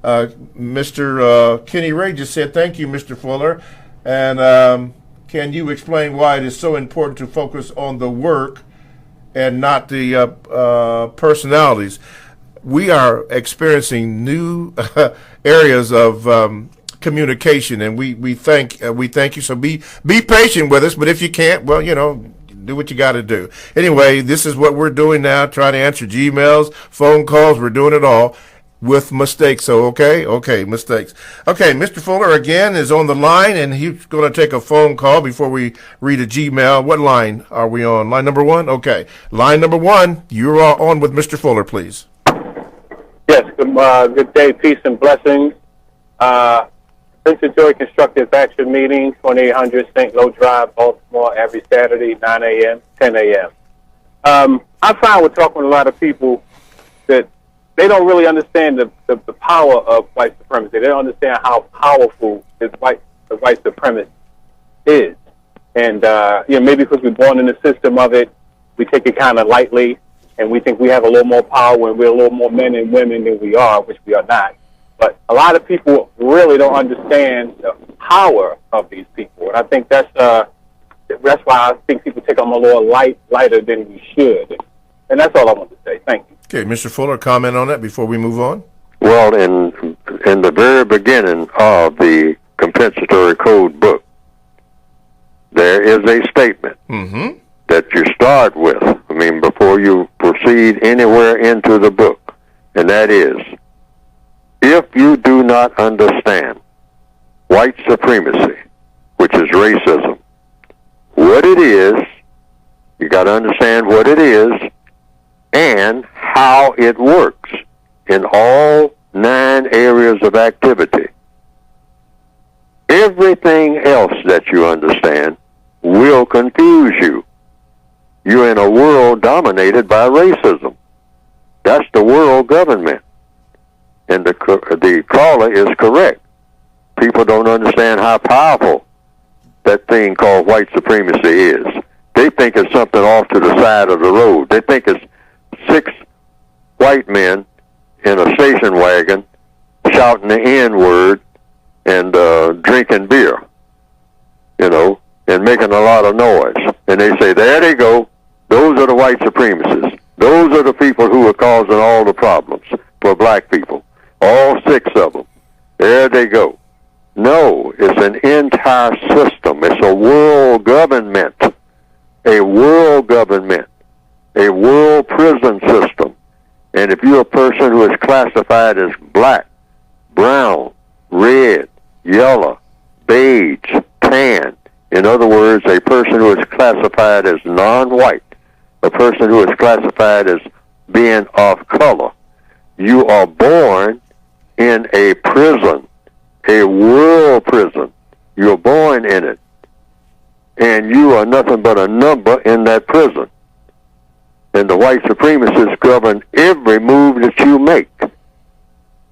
Mr. Kenny Ray just said, thank you, Mr. Fuller. And can you explain why it is so important to focus on the work and not the personalities? We are experiencing new areas of communication, and we thank you. So be patient with us, but if you can't, well, do what you got to do. Anyway, this is what we're doing now, trying to answer Gmails, phone calls. We're doing it all with mistakes. So okay, mistakes. Okay, Mr. Fuller again is on the line, and he's going to take a phone call before we read a Gmail. What line are we on? Line number 1? Okay, line number 1, you're on with Mr. Fuller, please. Yes, good day, peace and blessings. Compensatory Constructive Action Meeting, 2800 St. Louis Drive, Baltimore, every Saturday, 9 a.m., 10 a.m. I find with talking to a lot of people that they don't really understand the power of white supremacy. They don't understand how powerful the white supremacist is. And, maybe because we're born in the system of it, we take it kind of lightly, and we think we have a little more power when we're a little more men and women than we are, which we are not. But a lot of people really don't understand the power of these people, and I think that's why I think people take them a little lighter than we should. And that's all I want to say. Thank you. Okay, Mr. Fuller, comment on that before we move on. Well, in the very beginning of the Compensatory Code book, there is a statement that you start with, before you proceed anywhere into the book, and that is, if you do not understand white supremacy, which is racism, what it is, you got to understand what it is and how it works in all 9 areas of activity. Everything else that you understand will confuse you. You're in a world dominated by racism. That's the world government. And the caller is correct. People don't understand how powerful that thing called white supremacy is. They think it's something off to the side of the road. They think it's 6 white men in a station wagon shouting the N-word and drinking beer, and making a lot of noise. And they say, there they go. Those are the white supremacists. Those are the people who are causing all the problems for black people. All 6 of them. There they go. No, it's an entire system. It's a world government. A world government. A world prison system. And if you're a person who is classified as black, brown, red, yellow, beige, tan, in other words, a person who is classified as non-white, a person who is classified as being of color, you are born in a prison, a world prison. You're born in it. And you are nothing but a number in that prison. And the white supremacists govern every move that you make.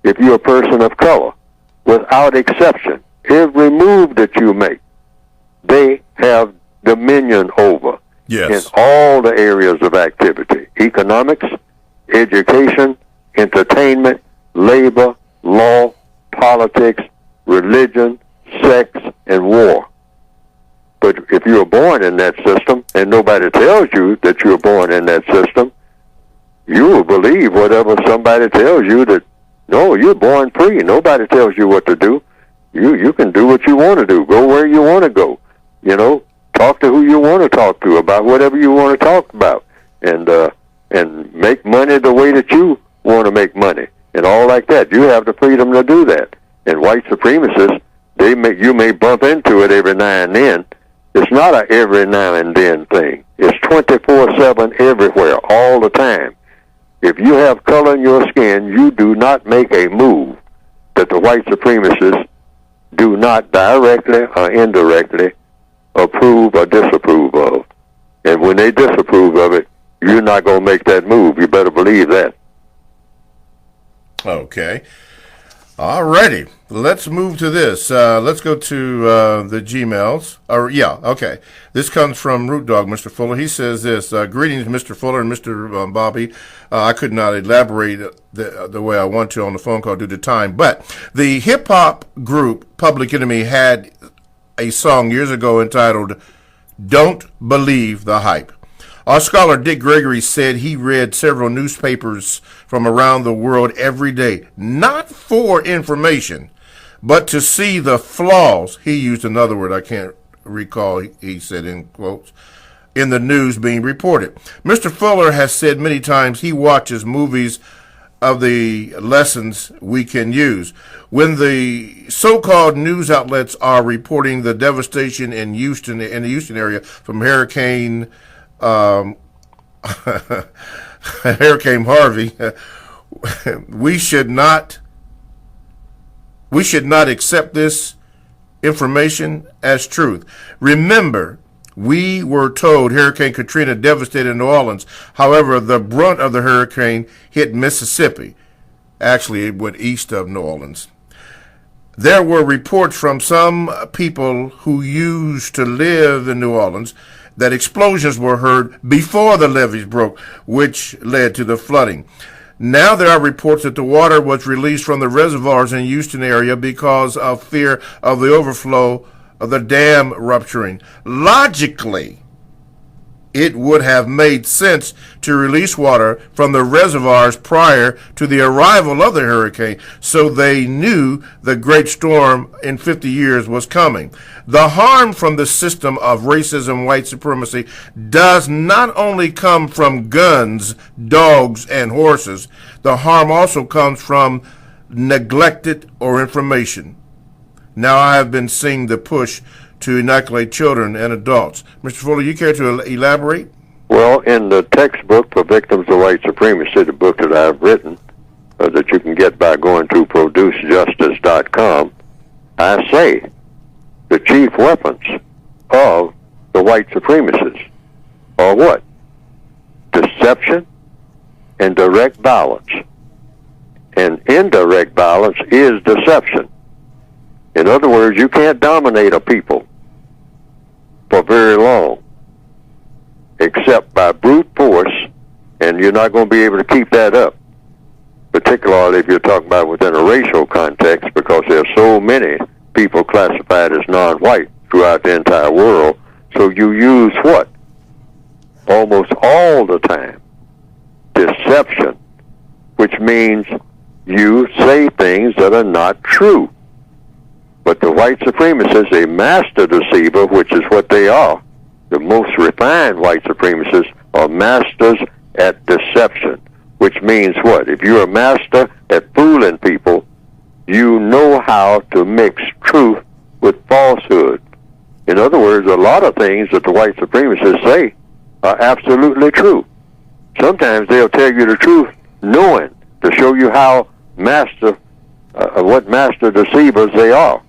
If you're a person of color, without exception, every move that you make, they have dominion over. Yes. In all the areas of activity: economics, education, entertainment, labor, law, politics, religion, sex, and war. But if you were born in that system and nobody tells you that you were born in that system, you will believe whatever somebody tells you, that no, you're born free. Nobody tells you what to do. You can do what you want to do. Go where you want to go. You know, talk to who you want to talk to about whatever you want to talk about, and make money the way that you want to make money, and all like that. You have the freedom to do that. And white supremacists, you may bump into it every now and then. It's not a every now and then thing. It's 24/7 everywhere, all the time. If you have color in your skin, you do not make a move that the white supremacists do not directly or indirectly approve or disapprove of. And when they disapprove of it, you're not going to make that move. You better believe that. Okay. All righty. Let's move to this. Let's go to the Gmails. Okay. This comes from Root Dog, Mr. Fuller. He says this: greetings, Mr. Fuller and Mr. Bobby. I could not elaborate the way I want to on the phone call due to time, but the hip-hop group Public Enemy had a song years ago entitled "Don't Believe the Hype." Our scholar Dick Gregory said he read several newspapers from around the world every day, not for information, but to see the flaws. He used another word I can't recall, he said in quotes, in the news being reported. Mr. Fuller has said many times he watches movies of the lessons we can use. When the so-called news outlets are reporting the devastation in the Houston area from Hurricane Hurricane Harvey, we should not accept this information as truth. Remember, we were told Hurricane Katrina devastated New Orleans. However, the brunt of the hurricane hit Mississippi. Actually, it went east of New Orleans. There were reports from some people who used to live in New Orleans that explosions were heard before the levees broke, which led to the flooding. Now there are reports that the water was released from the reservoirs in Houston area because of fear of the overflow of the dam rupturing. Logically, it would have made sense to release water from the reservoirs prior to the arrival of the hurricane, so they knew the great storm in 50 years was coming. The harm from the system of racism, white supremacy, does not only come from guns, dogs, and horses. The harm also comes from neglected or information. Now I have been seeing the push to inoculate children and adults. Mr. Fuller, you care to elaborate? Well, in the textbook for Victims of White Supremacy, the book that I've written, that you can get by going to producejustice.com, I say the chief weapons of the white supremacists are what? Deception and direct violence. And indirect violence is deception. In other words, you can't dominate a people for very long except by brute force, and you're not going to be able to keep that up, particularly if you're talking about within a racial context, because there are so many people classified as non-white throughout the entire world. So you use what? Almost all the time, deception, which means you say things that are not true. But the white supremacists, a master deceiver, which is what they are, the most refined white supremacists are masters at deception, which means what? If you're a master at fooling people, you know how to mix truth with falsehood. In other words, a lot of things that the white supremacists say are absolutely true. Sometimes they'll tell you the truth knowing, to show you how what master deceivers they are.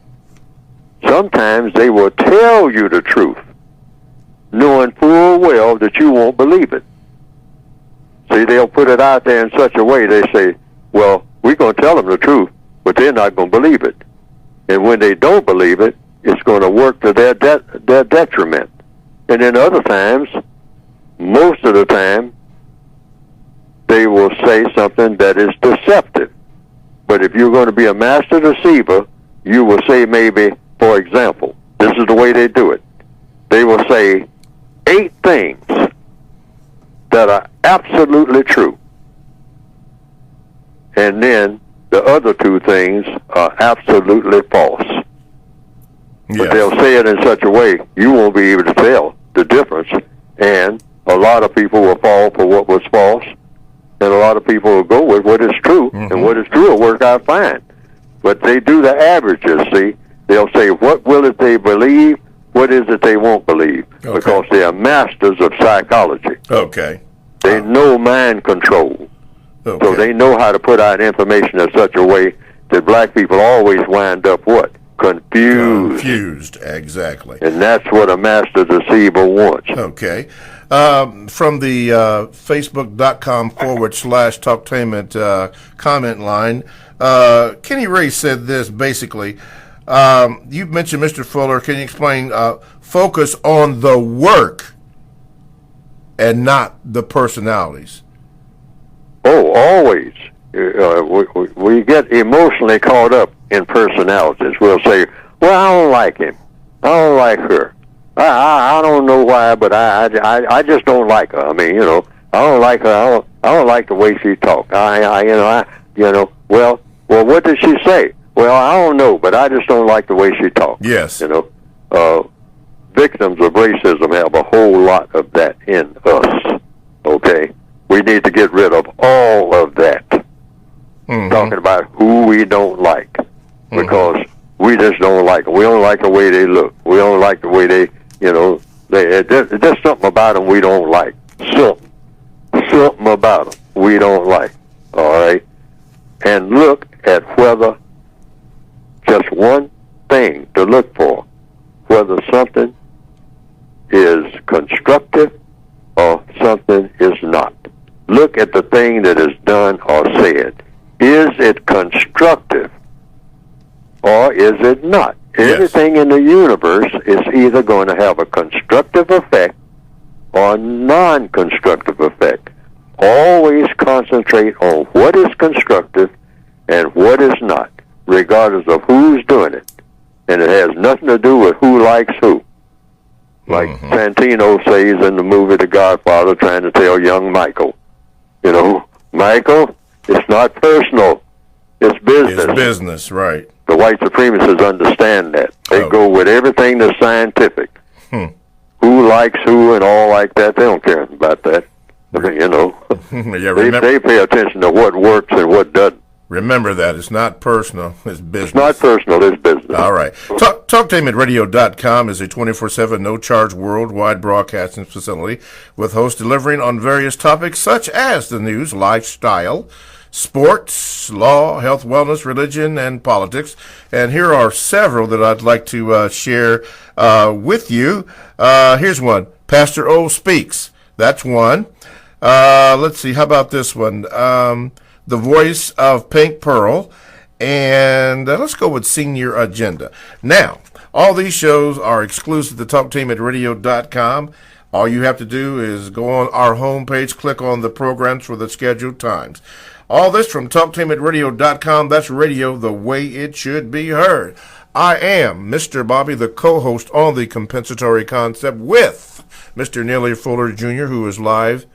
Sometimes they will tell you the truth, knowing full well that you won't believe it. See, they'll put it out there in such a way, they say, well, we're going to tell them the truth, but they're not going to believe it. And when they don't believe it, it's going to work to their detriment. And then other times, most of the time, they will say something that is deceptive. But if you're going to be a master deceiver, you will say maybe, for example, this is the way they do it. They will say 8 things that are absolutely true. And then the other 2 things are absolutely false. Yes. But they'll say it in such a way you won't be able to tell the difference. And a lot of people will fall for what was false, and a lot of people will go with what is true, and what is true will work out fine. But they do the averages, see. They'll say, what will it they believe? What is it they won't believe? Okay. Because they are masters of psychology. Okay. They know mind control. Okay. So they know how to put out information in such a way that black people always wind up what? Confused. Confused, exactly. And that's what a master deceiver wants. Okay. From the Facebook.com/Talktainment comment line, Kenny Ray said this basically. You mentioned Mr. Fuller. Can you explain? Focus on the work and not the personalities. Oh, always. We get emotionally caught up in personalities. We'll say, well, I don't like him. I don't like her. I don't know why, but I just don't like her. I mean, you know, I don't like her. I don't like the way she talks. Well, what did she say? Well, I don't know, but I just don't like the way she talks. Yes. You know, victims of racism have a whole lot of that in us. Okay? We need to get rid of all of that. Talking about who we don't like. Because we just don't like them. We don't like the way they look. We don't like the way they, you know, there's something about them we don't like. Something about them we don't like. All right? And look at whether just one thing to look for, whether something is constructive or something is not. Look at the thing that is done or said. Is it constructive or is it not? Yes. Everything in the universe is either going to have a constructive effect or non-constructive effect. Always concentrate on what is constructive and what is not, regardless of who's doing it. And it has nothing to do with who likes who. Like Santino says in the movie The Godfather, trying to tell young Michael, you know, Michael, it's not personal. It's business. It's business, right. The white supremacists understand that. They go with everything that's scientific. Who likes who and all like that, they don't care about that. You know, they pay attention to what works and what doesn't. Remember that. It's not personal. It's business. It's not personal. It's business. All right. Talktainmentradio.com is a 24/7 no-charge worldwide broadcasting facility with hosts delivering on various topics such as the news, lifestyle, sports, law, health, wellness, religion, and politics. And here are several that I'd like to share with you. Here's one. Pastor O Speaks. That's one. Let's see. How about this one? The Voice of Pink Pearl, and let's go with Senior Agenda. Now, all these shows are exclusive to TalkTainmentRadio.com. All you have to do is go on our homepage, click on the programs for the scheduled times. All this from TalkTainmentRadio.com. That's radio the way it should be heard. I am Mr. Bobby, the co-host on the Compensatory Concept with Mr. Neely Fuller Jr., who is live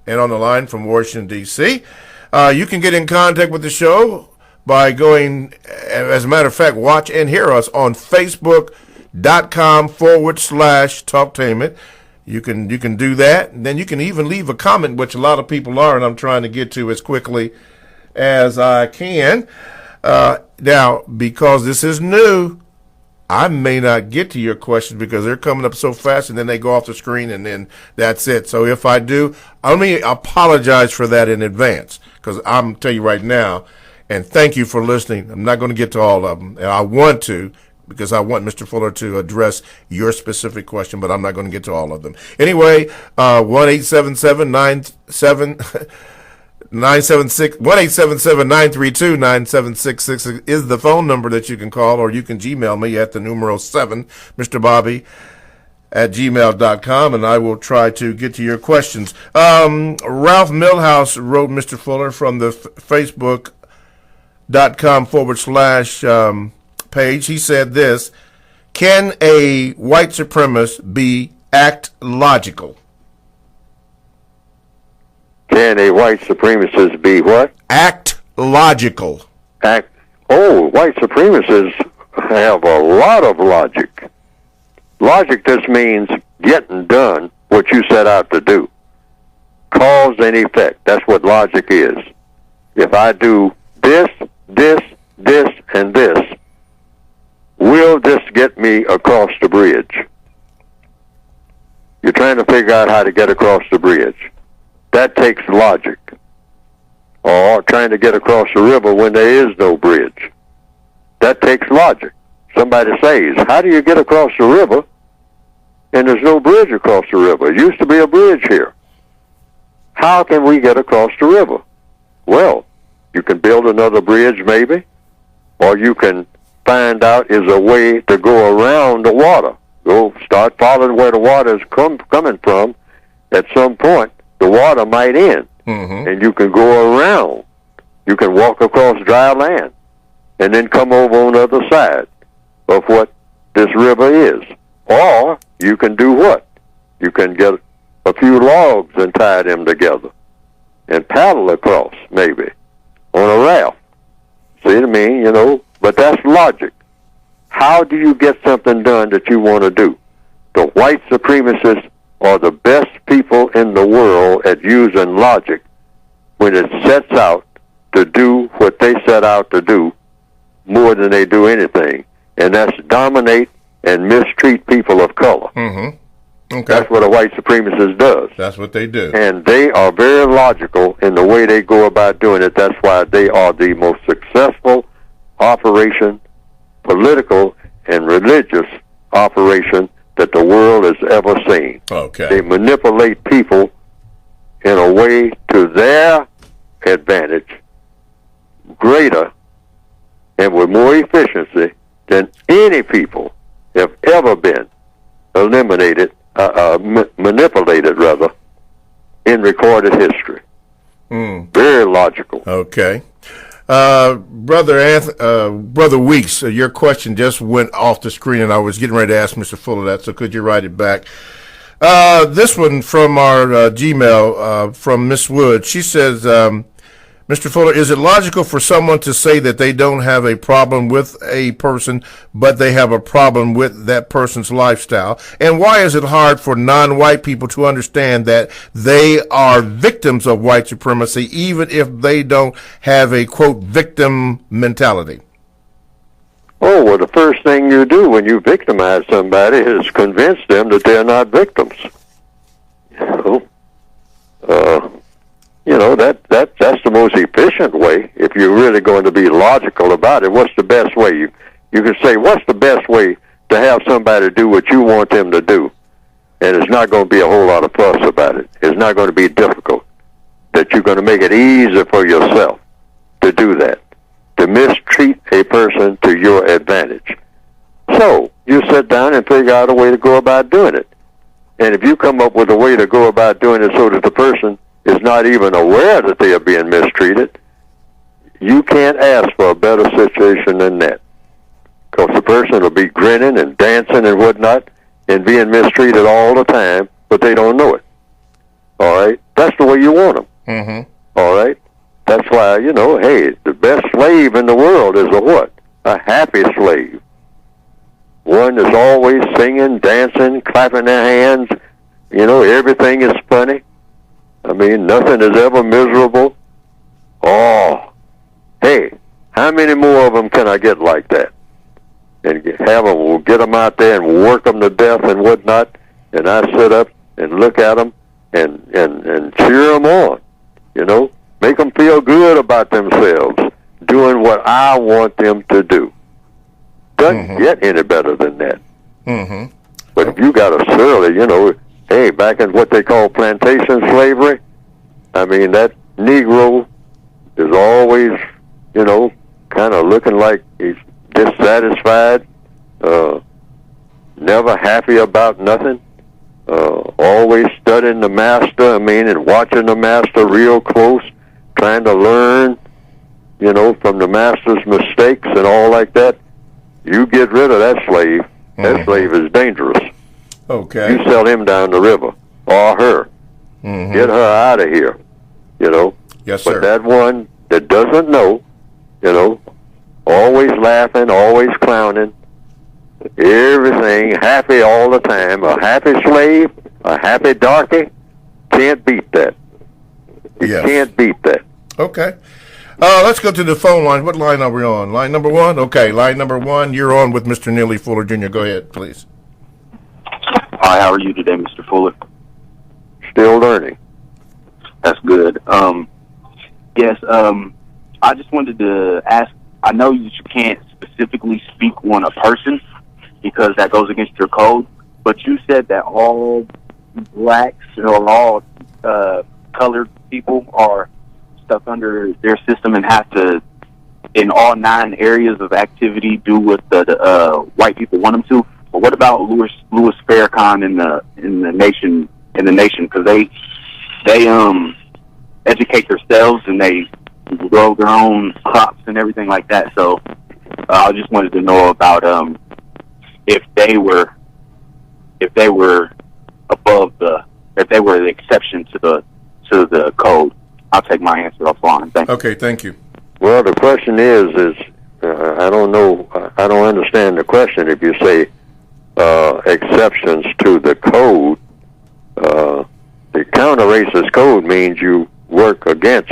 and on the line from Washington, D.C., you can get in contact with the show by going, as a matter of fact, watch and hear us on Facebook.com/Talktainment. You can do that. And then you can even leave a comment, which a lot of people are, and I'm trying to get to as quickly as I can. Now, because this is new, I may not get to your questions because they're coming up so fast and then they go off the screen and then that's it. So if I do, let me apologize for that in advance because I'm telling you right now, and thank you for listening. I'm not going to get to all of them, and I want to, because I want Mr. Fuller to address your specific question, but I'm not going to get to all of them. Anyway, 1-877-932-9766 is the phone number that you can call, or you can Gmail me at the numero 7, Mr. Bobby, at gmail.com, and I will try to get to your questions. Ralph Millhouse wrote Mr. Fuller from the Facebook.com/ page. He said this: can a white supremacist act logical? Can a white supremacist be what? Act logical. White supremacists have a lot of logic. Logic just means getting done what you set out to do. Cause and effect. That's what logic is. If I do this, this, this, and this, will this get me across the bridge? You're trying to figure out how to get across the bridge. That takes logic. Or trying to get across the river when there is no bridge. That takes logic. Somebody says, how do you get across the river and there's no bridge across the river? It used to be a bridge here. How can we get across the river? Well, you can build another bridge maybe, or you can find out is a way to go around the water. Go start following where the water is coming from. At some point, the water might end, and you can go around. You can walk across dry land and then come over on the other side of what this river is. Or you can do what? You can get a few logs and tie them together and paddle across, maybe, on a raft. See what I mean? You know, but that's logic. How do you get something done that you want to do? The white supremacists are the best people in the world at using logic when it sets out to do what they set out to do more than they do anything, and that's dominate and mistreat people of color. Okay. That's what a white supremacist does. That's what they do. And they are very logical in the way they go about doing it. That's why they are the most successful operation, political and religious operation that the world has ever seen. Okay. They manipulate people in a way to their advantage, greater and with more efficiency than any people have ever been manipulated rather, in recorded history. Very logical. Okay. Brother Weeks, your question just went off the screen, and I was getting ready to ask Mr. Fuller that, so could you write it back? This one from our Gmail, from Miss Wood. She says, Mr. Fuller, is it logical for someone to say that they don't have a problem with a person, but they have a problem with that person's lifestyle? And why is it hard for non-white people to understand that they are victims of white supremacy, even if they don't have a, quote, victim mentality? Oh, well, the first thing you do when you victimize somebody is convince them that they're not victims. That's the most efficient way. If you're really going to be logical about it, what's the best way? You can say, what's the best way to have somebody do what you want them to do? And it's not going to be a whole lot of fuss about it. It's not going to be difficult. That you're going to make it easier for yourself to do that, to mistreat a person to your advantage. So you sit down and figure out a way to go about doing it. And if you come up with a way to go about doing it so that the person is not even aware that they are being mistreated, you can't ask for a better situation than that. Because the person will be grinning and dancing and whatnot and being mistreated all the time, but they don't know it. All right? That's the way you want them. All right? That's why, hey, the best slave in the world is a what? A happy slave. One that's always singing, dancing, clapping their hands. Everything is funny. I mean, nothing is ever miserable. Oh, hey, how many more of them can I get like that? And we'll get them out there and work them to death and whatnot. And I sit up and look at them and cheer them on. Make them feel good about themselves, doing what I want them to do. Doesn't get any better than that. Mm-hmm. But if you got a surly, hey, back in what they call plantation slavery, I mean, that Negro is always, kind of looking like he's dissatisfied, never happy about nothing, always studying the master, and watching the master real close, trying to learn, from the master's mistakes and all like that. You get rid of that slave. That slave is dangerous. Okay. You sell him down the river, or her. Get her out of here, Yes, sir. But that one that doesn't know, always laughing, always clowning, everything, happy all the time, a happy slave, a happy darky, can't beat that. You can't beat that. Okay. Let's go to the phone line. What line are we on? Line number 1? Okay, line number 1. You're on with Mr. Neely Fuller Jr. Go ahead, please. Hi, how are you today, Mr. Fuller? Still learning. That's good. Yes, I just wanted to ask, I know that you can't specifically speak on a person because that goes against your code, but you said that all blacks or all colored people are stuck under their system and have to, in all 9 areas of activity, do what the white people want them to. But what about Louis Farrakhan in the nation? Because they educate themselves and they grow their own crops and everything like that. So I just wanted to know about if they were the exception to the code. I'll take my answer offline. Thank you. Okay, thank you. Well, the question is I don't know, I don't understand the question. If you say exceptions to the code, the counter-racist code means you work against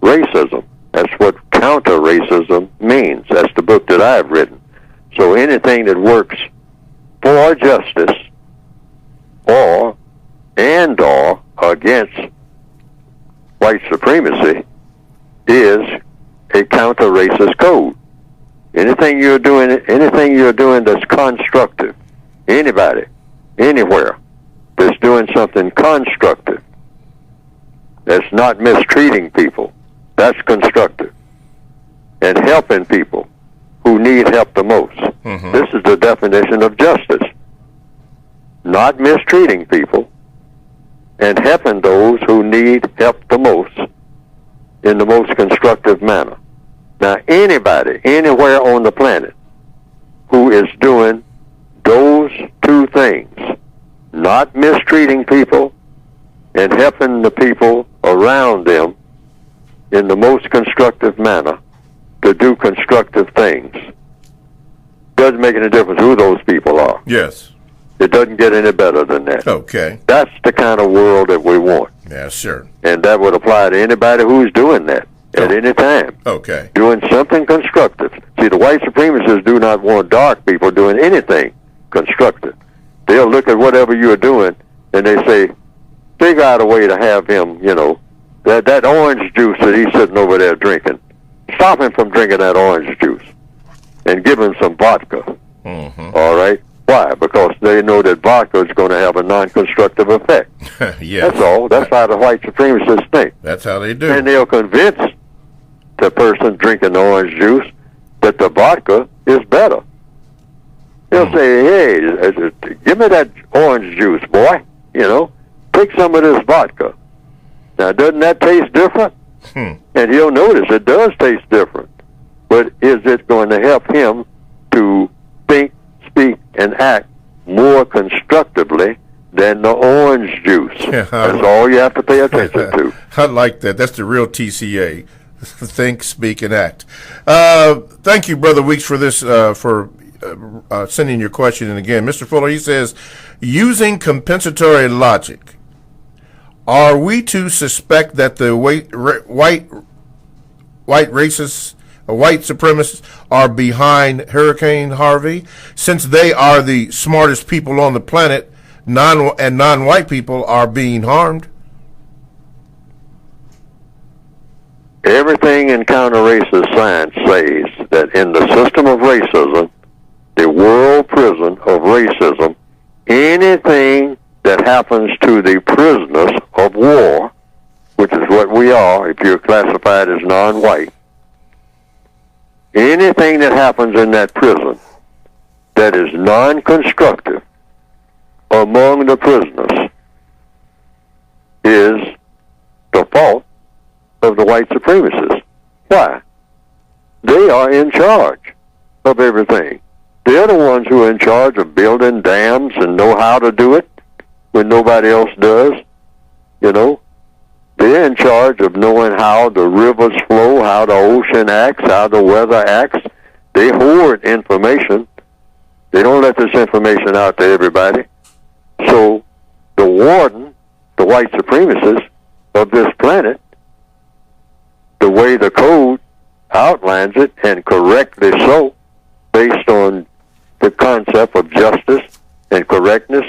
racism. That's what counter-racism means. That's the book that I've written. So anything that works for justice or against white supremacy is a counter-racist code. Anything you're doing that's constructive, anybody, anywhere, that's doing something constructive, that's not mistreating people, that's constructive, and helping people who need help the most. This is the definition of justice. Not mistreating people and helping those who need help the most in the most constructive manner. Now, anybody, anywhere on the planet who is doing those 2 things, not mistreating people and helping the people around them in the most constructive manner to do constructive things, doesn't make any difference who those people are. Yes. It doesn't get any better than that. Okay. That's the kind of world that we want. Yeah, sure. And that would apply to anybody who's doing that at any time. Okay. Doing something constructive. See, the white supremacists do not want dark people doing anything constructive. They'll look at whatever you're doing and they say, figure out a way to have him, that orange juice that he's sitting over there drinking, stop him from drinking that orange juice and give him some vodka. All right? Why? Because they know that vodka is going to have a non-constructive effect. Yes. That's all. That's how the white supremacists think. That's how they do. And they'll convince the person drinking the orange juice that the vodka is better. They'll say, hey, give me that orange juice, boy. Take some of this vodka. Now, doesn't that taste different? And he'll notice it does taste different. But is it going to help him to think, speak, and act more constructively than the orange juice? That's all you have to pay attention to. I like that. That's the real TCA. Think, speak, and act. Thank you, Brother Weeks, for this, for sending your question. And again, Mr. Fuller, he says, using compensatory logic, are we to suspect that the white racists, white supremacists are behind Hurricane Harvey, since they are the smartest people on the planet, non-white people are being harmed? Everything in counter-racist science says that in the system of racism, the world prison of racism, anything that happens to the prisoners of war, which is what we are if you're classified as non-white, anything that happens in that prison that is non-constructive among the prisoners is the fault of the white supremacists. Why? They are in charge of everything. They're the ones who are in charge of building dams and know how to do it when nobody else does. You know, they're in charge of knowing how the rivers flow, how the ocean acts, how the weather acts. They hoard information. They don't let this information out to everybody. So the warden, the white supremacists of this planet, the way the code outlines it, and correctly so, based on the concept of justice and correctness,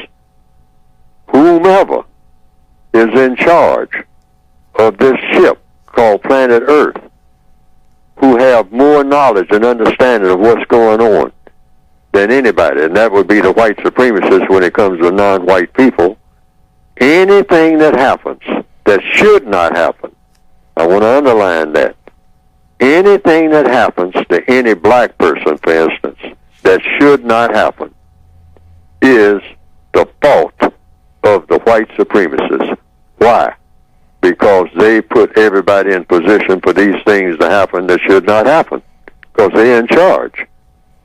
whomever is in charge of this ship called planet Earth, who have more knowledge and understanding of what's going on than anybody, and that would be the white supremacists when it comes to non-white people, anything that happens that should not happen, I want to underline that, anything that happens to any black person, for instance, that should not happen, is the fault of the white supremacists. Why? Because they put everybody in position for these things to happen that should not happen, because they're in charge.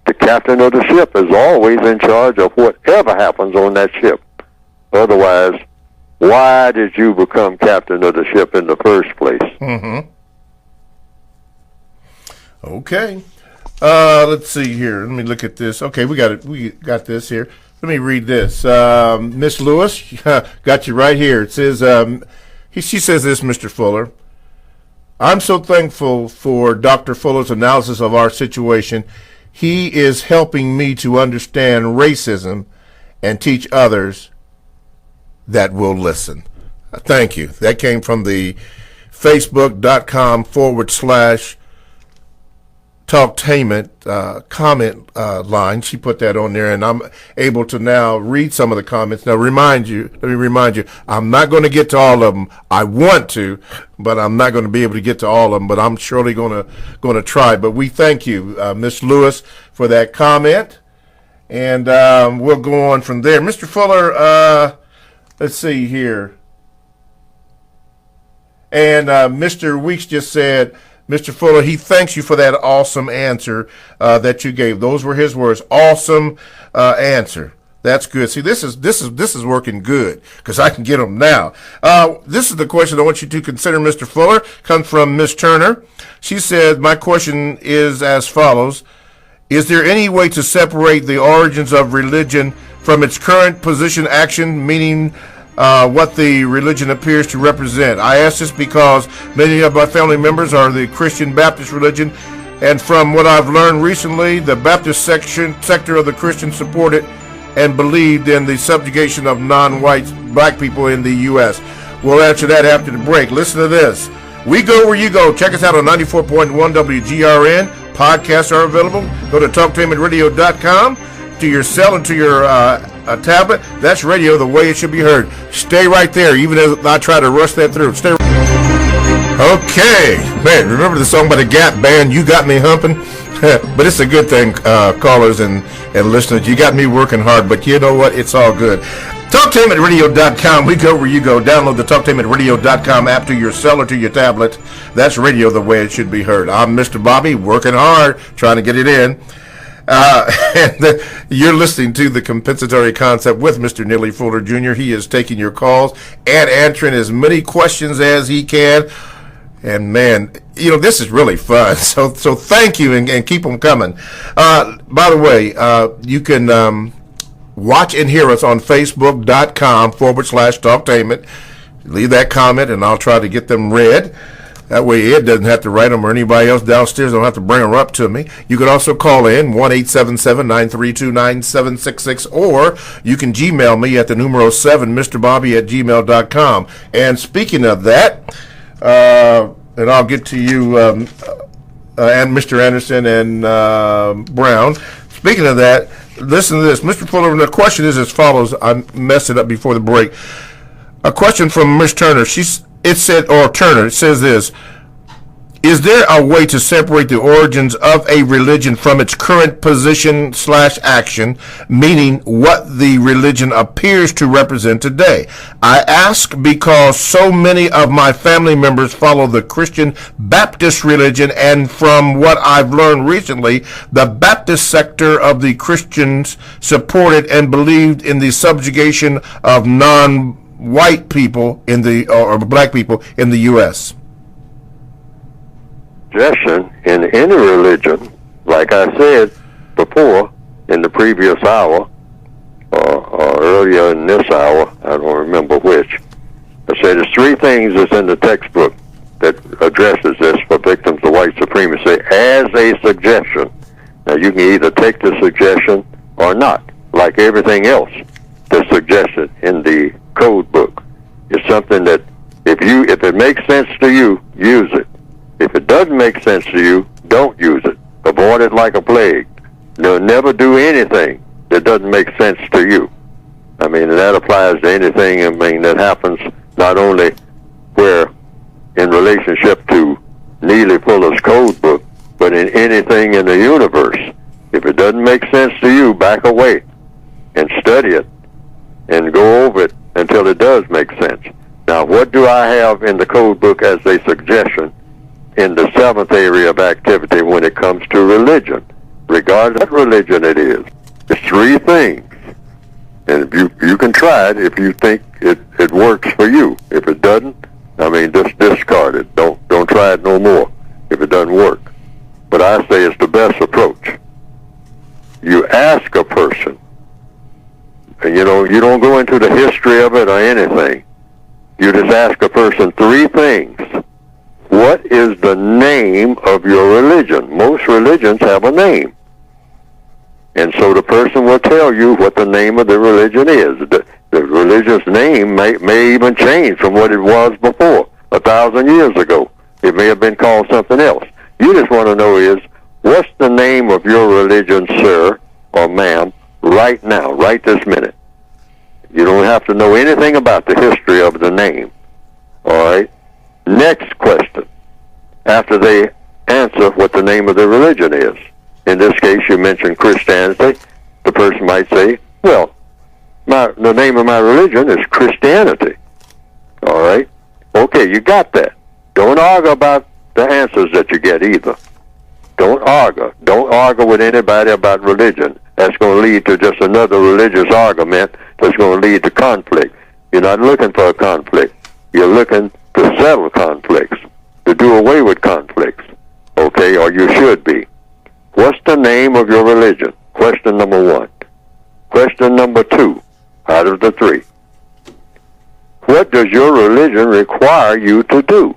The captain of the ship is always in charge of whatever happens on that ship. Otherwise, why did you become captain of the ship in the first place? Mm-hmm. Okay. Let's see here. Let me look at this. Okay, we got it. We got this here. Let me read this. Miss Lewis, got you right here. It says, she says this, Mr. Fuller. I'm so thankful for Dr. Fuller's analysis of our situation. He is helping me to understand racism and teach others that will listen. Thank you. That came from the facebook.com/talktainment comment line. She put that on there, and I'm able to now read some of the comments. Now, let me remind you, I'm not going to get to all of them. I want to, but I'm not going to be able to get to all of them, but I'm surely going to try. But we thank you, Miss Lewis, for that comment, and we'll go on from there. Mr. Fuller, let's see here. And Mr. Weeks just said, Mr. Fuller, he thanks you for that awesome answer that you gave. Those were his words. Awesome answer. That's good. See, this is working good because I can get them now. This is the question I want you to consider, Mr. Fuller. Comes from Miss Turner. She said, my question is as follows. Is there any way to separate the origins of religion from its current position action, meaning what the religion appears to represent? I ask this because many of my family members are the Christian Baptist religion, and from what I've learned recently, the Baptist sector of the Christians supported and believed in the subjugation of non-white black people in the U.S. We'll answer that after the break. Listen to this. We go where you go. Check us out on 94.1 WGRN. Podcasts are available. Go to talktainmentradio.com. To your cell and to your tablet. That's radio the way it should be heard. Stay right there, even as I try to rush that through. Stay. Okay, man. Remember the song by the Gap Band? You got me humping. But it's a good thing, callers and listeners. You got me working hard, but you know what? It's all good. TalkTainmentRadio.com. We go where you go. Download the TalkTainmentRadio.com app to your cell or to your tablet. That's radio the way it should be heard. I'm Mr. Bobby, working hard, trying to get it in. And you're listening to The Compensatory Concept with Mr. Neely Fuller Jr. He is taking your calls and answering as many questions as he can. And, man, this is really fun. So thank you, and keep them coming. By the way, you can watch and hear us on Facebook.com/Talktainment. Leave that comment, and I'll try to get them read. That way Ed doesn't have to write them, or anybody else downstairs don't have to bring them up to me. You can also call in 1-877-932-9766, or you can Gmail me at the numero 7, MrBobby@gmail.com. And speaking of that, and I'll get to you, and Mr. Anderson and Brown. speaking of that, listen to this. Mr. Fuller, the question is as follows. I messed it up before the break. A question from Ms. Turner. It says this. Is there a way to separate the origins of a religion from its current position / action, meaning what the religion appears to represent today? I ask because so many of my family members follow the Christian Baptist religion, and from what I've learned recently, the Baptist sector of the Christians supported and believed in the subjugation of non-white people or black people in the U.S. Suggestion in any religion, like I said before in the previous hour, or earlier in this hour, I don't remember which, I said there's three things that's in the textbook that addresses this for victims of white supremacy as a suggestion. Now you can either take the suggestion or not, like everything else that's suggested in the code book. It's something that if it makes sense to you, use it. If it doesn't make sense to you, don't use it. Avoid it like a plague. You'll never do anything that doesn't make sense to you. I mean, that applies to anything, that happens not only where in relationship to Neely Fuller's code book, but in anything in the universe. If it doesn't make sense to you, back away and study it and go over it until it does make sense. Now, what do I have in the code book as a suggestion in the seventh area of activity when it comes to religion, regardless of what religion it is? It's three things. And if you can try it if you think it works for you. If it doesn't, just discard it. Don't try it no more if it doesn't work. But I say it's the best approach. You ask a person, and you don't go into the history of it or anything. You just ask a person three things. What is the name of your religion? Most religions have a name. And so the person will tell you what the name of the religion is. The religion's name may even change from what it was before, 1,000 years ago. It may have been called something else. You just want to know is, what's the name of your religion, sir or ma'am, right now, right this minute? You don't have to know anything about the history of the name. All right? Next question, after they answer what the name of the religion is. In this case, you mentioned Christianity. The person might say, well, the name of my religion is Christianity. All right? Okay, you got that. Don't argue about the answers that you get either. Don't argue. Don't argue with anybody about religion. That's going to lead to just another religious argument that's going to lead to conflict. You're not looking for a conflict. You're looking to settle conflicts, to do away with conflicts, okay, or you should be. What's the name of your religion? Question number one. Question number two, out of the three. What does your religion require you to do?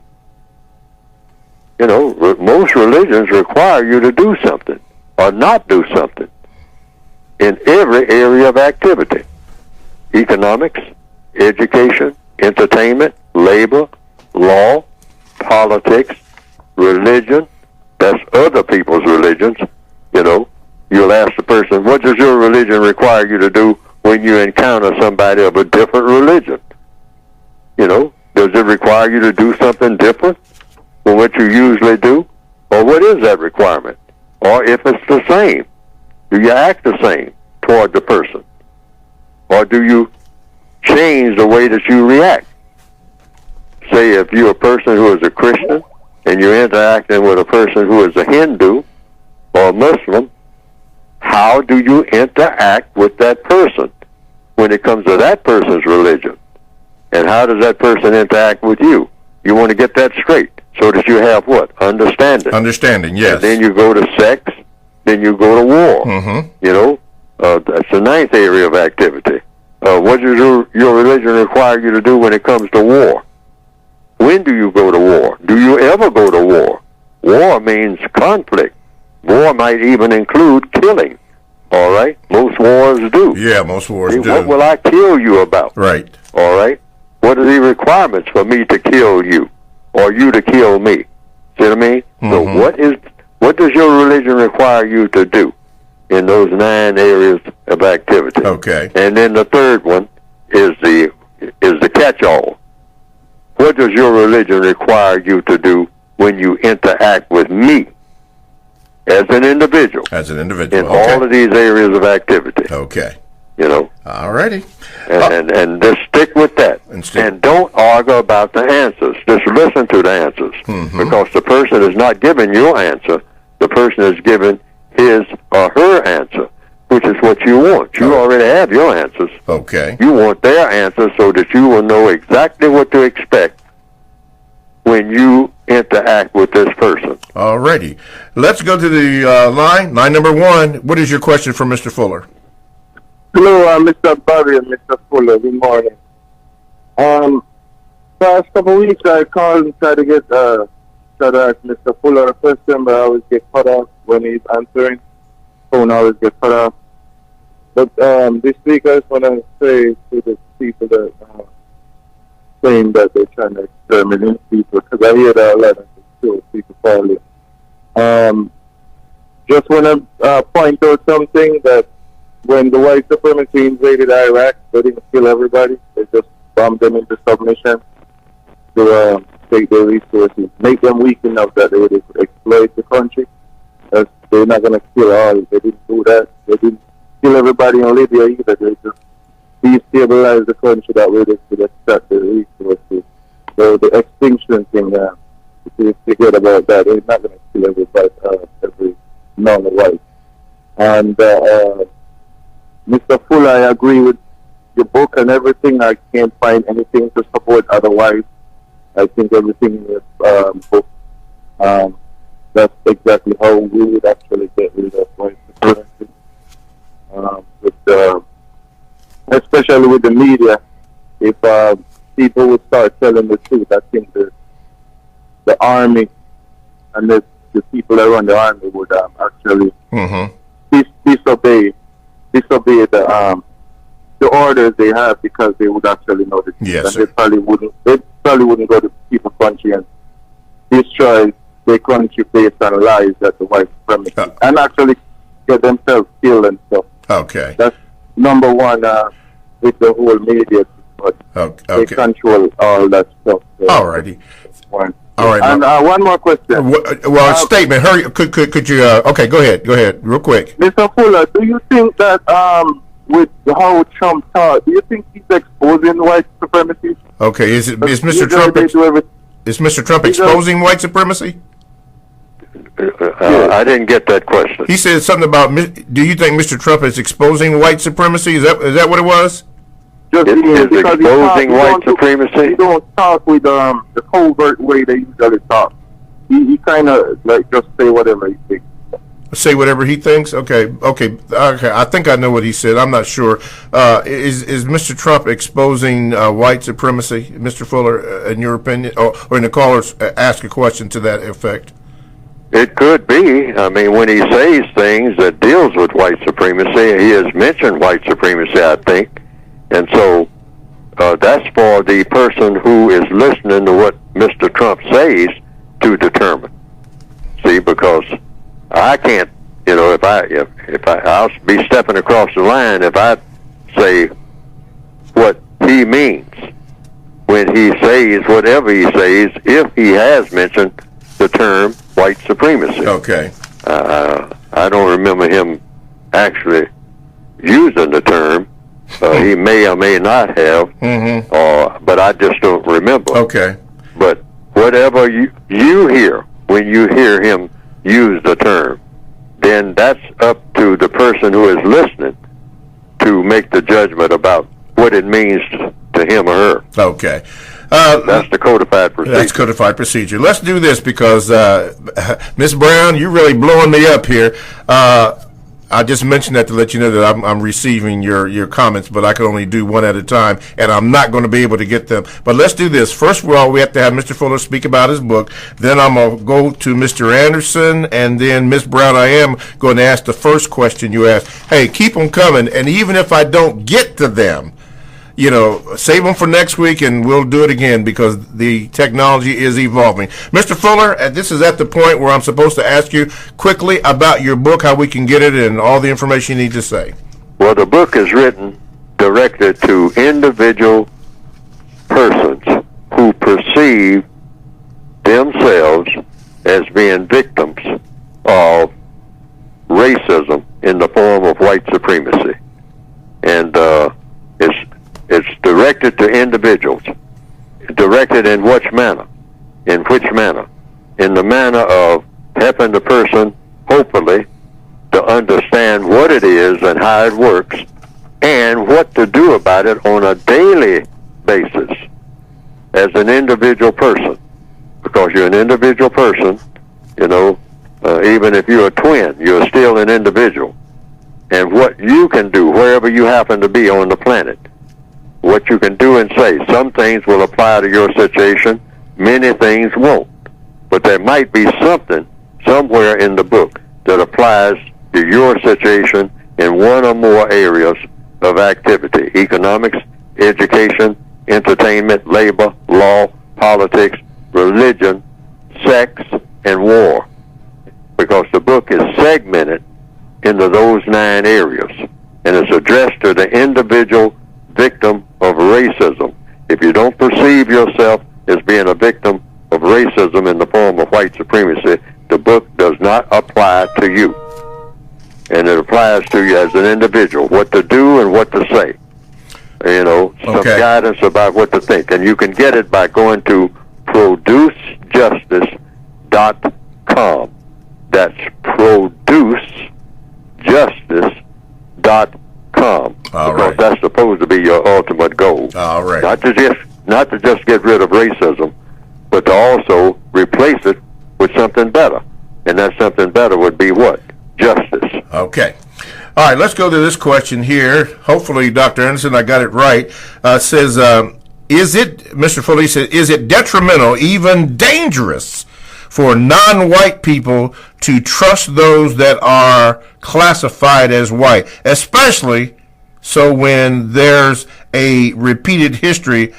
Most religions require you to do something or not do something in every area of activity. Economics, education, entertainment, labor, law, politics, religion. That's other people's religions. You'll ask the person, what does your religion require you to do when you encounter somebody of a different religion? Does it require you to do something different from what you usually do? Or what is that requirement? Or if it's the same, do you act the same toward the person? Or do you change the way that you react? Say if you're a person who is a Christian and you're interacting with a person who is a Hindu or a Muslim, how do you interact with that person when it comes to that person's religion? And how does that person interact with you? You want to get that straight so that you have what? Understanding. Understanding, yes. And then you go to sex, then you go to war. Mm-hmm. That's the ninth area of activity. What does your religion require you to do when it comes to war? When do you go to war? Do you ever go to war? War means conflict. War might even include killing. All right? Most wars do. Yeah, most wars do. What will I kill you about? Right. All right? What are the requirements for me to kill you or you to kill me? See what I mean? Mm-hmm. So what does your religion require you to do? in those 9 areas of activity. Okay. And then the third one is the catch-all. What does your religion require you to do when you interact with me as an individual? As an individual. In all of these areas of activity. Okay. You know. All righty. And just stick with that. And don't argue about the answers. Just listen to the answers. Mm-hmm. Because the person is not giving your answer. The person is giving his or her answer, which is what you want. You already have your answers. Okay. You want their answers so that you will know exactly what to expect when you interact with this person. All righty. Let's go to the line number 1. What is your question for Mr. Fuller? Hello, Mr. Bobby and Mr. Fuller. Good morning. Past couple of weeks, I called and tried to ask Mr. Fuller a question, but I always get cut off when he's answering. Phone always gets cut off. But this week, I just want to say to the people that claim that they're trying to exterminate people, because I hear that a lot of people calling. Just want to point out something, that when the white supremacy invaded Iraq, they didn't kill everybody. They just bombed them into submission to take their resources, make them weak enough that they would exploit the country. They're not going to kill all. They didn't do that. They didn't kill everybody in Libya either. They just destabilize the country that way they could extract the resources. So the extinction thing, if you forget about that, they're not going to kill everybody, every non-white. And Mr. Fuller, I agree with your book and everything. I can't find anything to support otherwise. I think everything in your book, that's exactly how we would actually get rid of white supremacy. Especially with the media, if people would start telling the truth, I think the army and the people that run the army would actually disobey the orders they have, because they would actually know the truth. Yes, and they probably wouldn't go to people's country and destroy their country based on lies that the white supremacy and actually get themselves killed and stuff. Okay. That's number one with the whole media. But they control all that stuff. So all righty. All right. And one more question. Well, a statement. Hurry. Could you? Okay. Go ahead. Real quick. Mr. Fuller, do you think that with how Trump talks, do you think he's exposing white supremacy? Okay. Is Mr. Trump? Is Mr. Trump exposing white supremacy? I didn't get that question. He said something about. Do you think Mr. Trump is exposing white supremacy? Is that what it was? Is exposing white supremacy? He don't talk with the covert way they usually talk. He kind of like just say whatever he thinks. Say whatever he thinks. Okay. I think I know what he said. I'm not sure. Is Mr. Trump exposing white supremacy, Mr. Fuller, in your opinion, or in the callers ask a question to that effect? It could be. I mean, when he says things that deals with white supremacy, he has mentioned white supremacy, I think. And so that's for the person who is listening to what Mr. Trump says to determine. See, because I can't, if I'll be stepping across the line if I say what he means when he says whatever he says, if he has mentioned the term white supremacy. Okay. I don't remember him actually using the term. He may or may not have, but I just don't remember. Okay. But whatever you hear when you hear him use the term, then that's up to the person who is listening to make the judgment about what it means to him or her. Okay. That's the codified procedure. That's codified procedure. Let's do this because, Ms. Brown, you're really blowing me up here. I just mentioned that to let you know that I'm receiving your comments, but I can only do one at a time, and I'm not going to be able to get them. But let's do this. First of all, we have to have Mr. Fuller speak about his book. Then I'm going to go to Mr. Anderson, and then Ms. Brown, I am going to ask the first question you asked. Hey, keep them coming, and even if I don't get to them, save them for next week, and we'll do it again because the technology is evolving. Mr. Fuller, this is at the point where I'm supposed to ask you quickly about your book, how we can get it, and all the information you need to say. Well, the book is directed to individual persons who perceive themselves as being victims of racism in the form of white supremacy. And it's directed to individuals. Directed in which manner? In which manner? In the manner of helping the person, hopefully, to understand what it is and how it works and what to do about it on a daily basis as an individual person. Because you're an individual person, even if you're a twin, you're still an individual. And what you can do, wherever you happen to be on the planet, what you can do and say, some things will apply to your situation, many things won't. But there might be something somewhere in the book that applies to your situation in one or more areas of activity: economics, education, entertainment, labor, law, politics, religion, sex, and war. Because the book is segmented into those 9 areas, and it's addressed to the individual victim of racism. If you don't perceive yourself as being a victim of racism in the form of white supremacy, the book does not apply to you. And it applies to you as an individual, what to do and what to say. Some guidance about what to think. And you can get it by going to producejustice.com. That's producejustice.com. Because that's supposed to be your ultimate goal. All right. Not to just get rid of racism, but to also replace it with something better. And that something better would be what? Justice. Okay. All right, let's go to this question here. Hopefully, Dr. Anderson, I got it right. Says, Mr. Fuller says, is it detrimental, even dangerous, for non-white people to trust those that are classified as white, especially so when there's a repeated history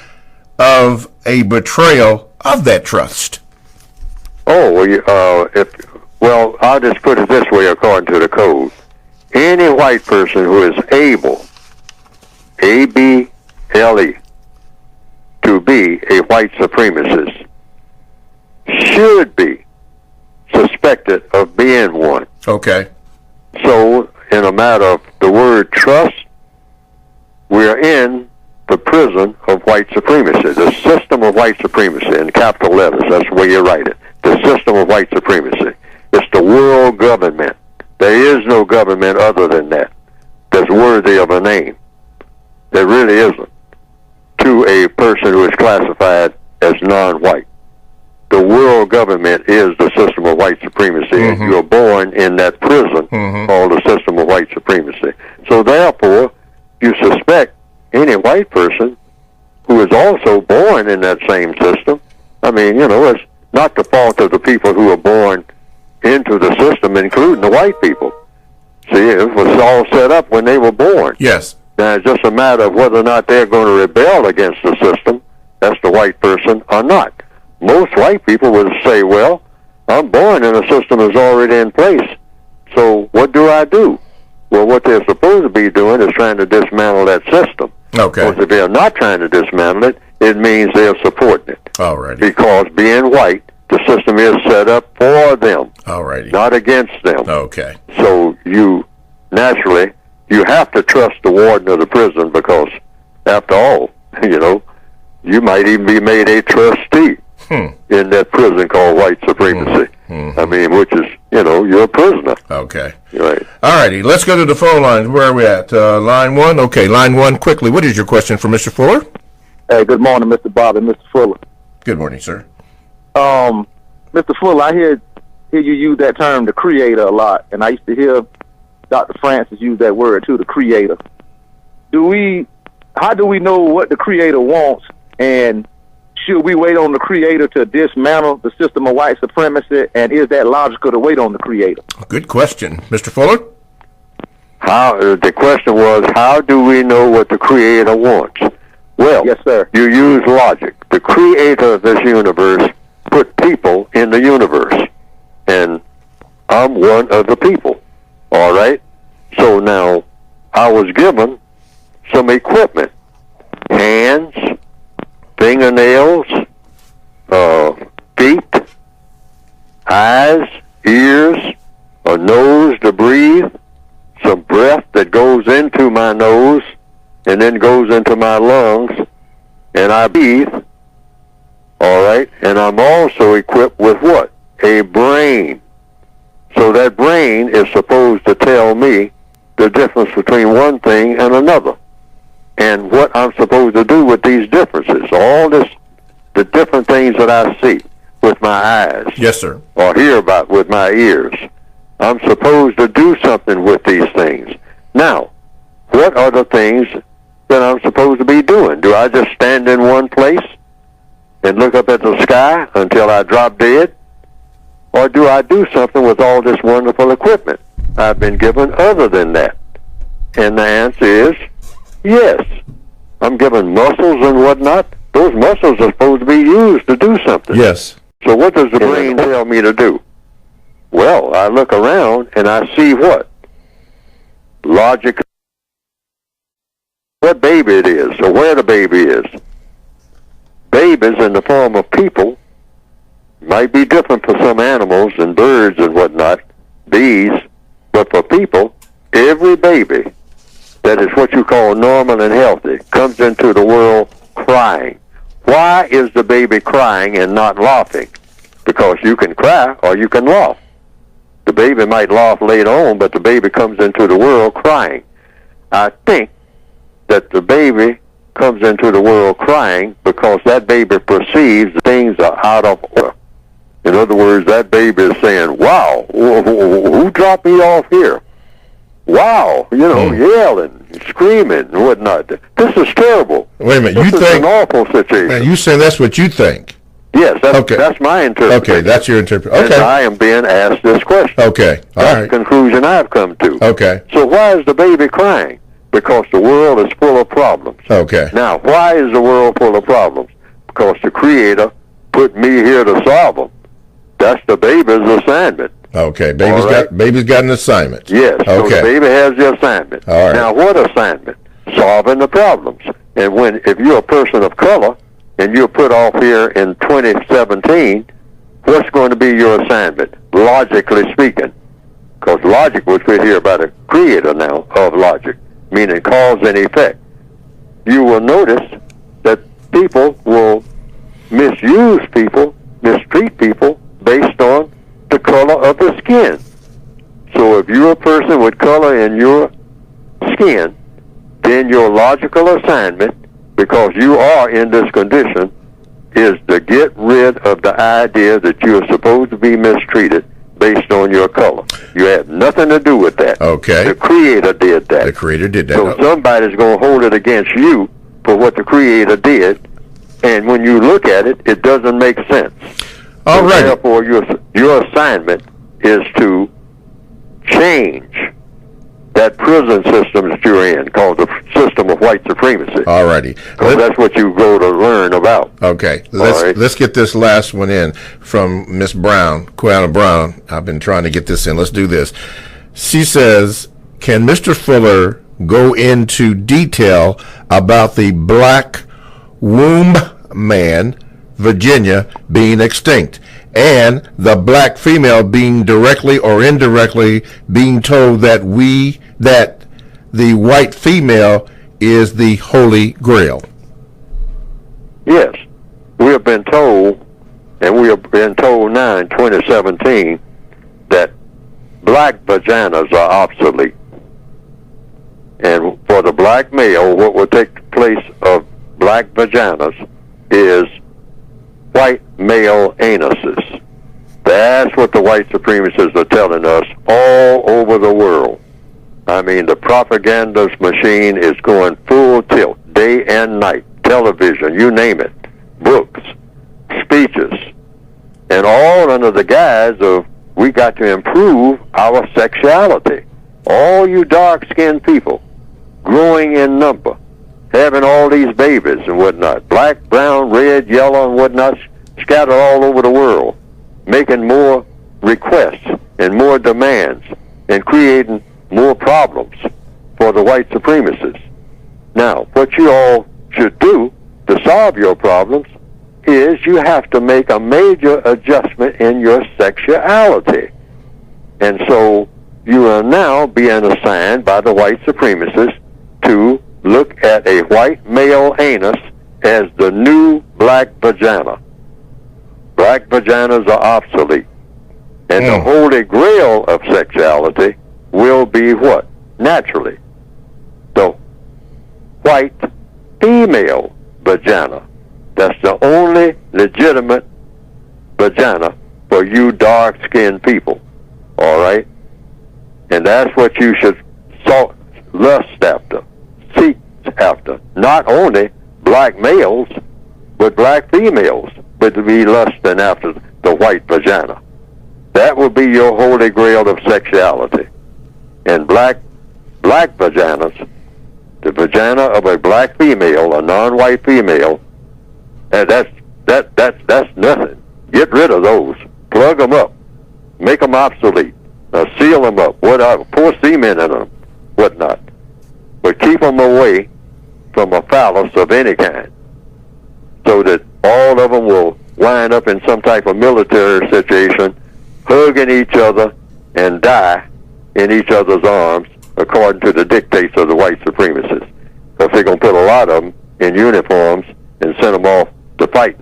of a betrayal of that trust? Well, I'll just put it this way according to the code. Any white person who is able, A-B-L-E, to be a white supremacist should be suspected of being one. Okay. So, in a matter of the word trust, we're in the prison of white supremacy, the system of white supremacy, in capital letters. That's the way you write it. The system of white supremacy. It's the world government. There is no government other than that that's worthy of a name. There really isn't, to a person who is classified as non-white. The world government is the system of white supremacy, and you are born in that prison called the system of white supremacy. So therefore, you suspect any white person who is also born in that same system. I mean, it's not the fault of the people who are born into the system, including the white people. See, it was all set up when they were born. Yes. Now, it's just a matter of whether or not they're going to rebel against the system, that's the white person, or not. Most white people would say, well, I'm born in a system that's already in place, so what do I do? Well, what they're supposed to be doing is trying to dismantle that system. Okay. Because if they're not trying to dismantle it, it means they're supporting it. All right. Because being white, the system is set up for them, alrighty, not against them. Okay. So you have to trust the warden of the prison because, after all, you might even be made a trustee in that prison called white supremacy. I mean, which is, you're a prisoner. Okay. Right. Alrighty, let's go to the phone lines. Where are we at? Line 1? Okay, line 1, quickly. What is your question for Mr. Fuller? Hey, good morning, Mr. Bob and Mr. Fuller. Good morning, sir. Mr. Fuller, I hear you use that term, the creator, a lot, and I used to hear Dr. Francis use that word too, the creator. How do we know what the creator wants, and should we wait on the creator to dismantle the system of white supremacy, and is that logical to wait on the creator? Good question. Mr. Fuller? The question was, how do we know what the creator wants? Well, Yes, sir. you use logic. The creator of this universe put people in the universe, and I'm one of the people. All right? So now, I was given some equipment. Hands, fingernails, feet, eyes, ears, a nose to breathe, some breath that goes into my nose and then goes into my lungs, and I breathe, all right? And I'm also equipped with what? A brain. So that brain is supposed to tell me the difference between one thing and another, and what I'm supposed to do with these differences. All this, the different things that I see with my eyes. Yes, sir. Or hear about with my ears. I'm supposed to do something with these things. Now, what are the things that I'm supposed to be doing? Do I just stand in one place and look up at the sky until I drop dead? Or do I do something with all this wonderful equipment I've been given other than that? And the answer is yes. I'm given muscles and whatnot. Those muscles are supposed to be used to do something. Yes. So what does the brain tell me to do? Well, I look around and I see what? Logic. What baby it is, or where the baby is. Babies in the form of people might be different for some animals and birds and whatnot, bees, but for people, every baby that is what you call normal and healthy comes into the world crying. Why is the baby crying and not laughing? Because you can cry or you can laugh. The baby might laugh later on, but the baby comes into the world crying. I think that the baby comes into the world crying because that baby perceives things are out of order. In other words, that baby is saying, wow, who dropped me off here? Wow, yelling, screaming, and whatnot. This is terrible. Wait a minute, this is an awful situation. Man, you saying that's what you think? Yes, that's my interpretation. Okay, that's your interpretation. Okay. And I am being asked this question. Okay, all that's right. the conclusion I've come to. Okay. So why is the baby crying? Because the world is full of problems. Okay. Now, why is the world full of problems? Because the Creator put me here to solve them. That's the baby's assignment. Okay, baby's got an assignment. Yes, so okay. the baby has the assignment. All right. Now, what assignment? Solving the problems. And if you're a person of color and you're put off here in 2017, what's going to be your assignment, logically speaking? Because logic was put here by the Creator now of logic, meaning cause and effect. You will notice that people will misuse people, mistreat people based on the color of the skin. So if you're a person with color in your skin, then your logical assignment, because you are in this condition, is to get rid of the idea that you're supposed to be mistreated based on your color. You have nothing to do with that. Okay. The Creator did that. The Creator did that. So somebody's going to hold it against you for what the Creator did, and when you look at it, it doesn't make sense. All right. Therefore, your assignment is to change that prison system that you're in, called the system of white supremacy. All righty. Because that's what you go to learn about. Okay. Let's get this last one in from Miss Brown, Quiana Brown. I've been trying to get this in. Let's do this. She says, can Mr. Fuller go into detail about the black womb man, Virginia, being extinct, and the black female being directly or indirectly being told that the white female is the Holy Grail? Yes. We have been told, and we have been told now in 2017, that black vaginas are obsolete. And for the black male, what will take place of black vaginas is white male anuses. That's what the white supremacists are telling us all over the world. I mean, the propaganda machine is going full tilt, day and night, television, you name it, books, speeches, and all under the guise of we got to improve our sexuality. All you dark-skinned people, growing in number, having all all these babies and whatnot, black, brown, red, yellow, and whatnot, scattered all over the world, making more requests and more demands and creating more problems for the white supremacists. Now, what you all should do to solve your problems is you have to make a major adjustment in your sexuality. And so you are now being assigned by the white supremacists to look at a white male anus as the new black vagina. Black vaginas are obsolete. And the holy grail of sexuality will be what? Naturally, the white female vagina. That's the only legitimate vagina for you dark-skinned people. All right? And that's what you should lust after, seek after. Not only black males, but black females would be lusting after the white vagina. That would be your holy grail of sexuality. And black vaginas, the vagina of a black female, a non-white female, that's nothing. Get rid of those. Plug them up. Make them obsolete. Seal them up. Whatever. Pour cement in them. Whatnot. But keep them away from a phallus of any kind, so that all of them will wind up in some type of military situation, hugging each other and die in each other's arms, according to the dictates of the white supremacists. Because they're going to put a lot of them in uniforms and send them off to fight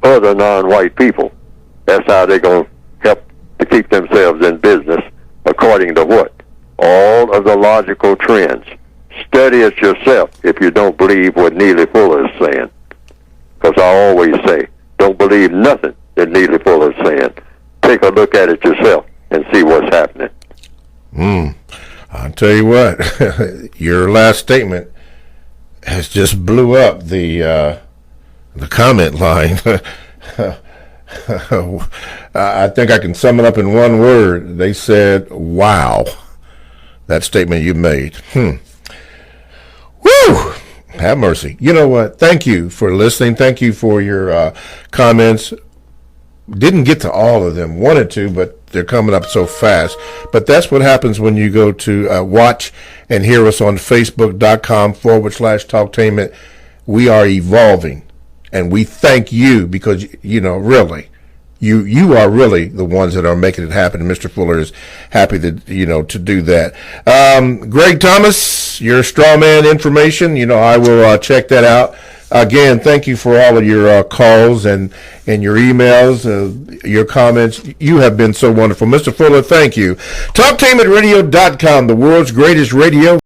other non-white people. That's how they're going to help to keep themselves in business, according to what? All of the logical trends. Study it yourself if you don't believe what Neely Fuller is saying. Because I always say, don't believe nothing that Neely Fuller is saying. Take a look at it yourself and see what's happening. I'll tell you what, your last statement has just blew up the comment line. I think I can sum it up in one word. They said, wow. That statement you made. Woo! Have mercy. You know what? Thank you for listening. Thank you for your comments. Didn't get to all of them. Wanted to, but they're coming up so fast. But that's what happens when you go to watch and hear us on Facebook.com/Talktainment. We are evolving. And we thank you because, really, you are really the ones that are making it happen. Mr. Fuller is happy that, to do that. Greg Thomas, your straw man information, I will check that out. Again, thank you for all of your calls and your emails, your comments. You have been so wonderful. Mr. Fuller, thank you. TalktainmentRadio.com, the world's greatest radio.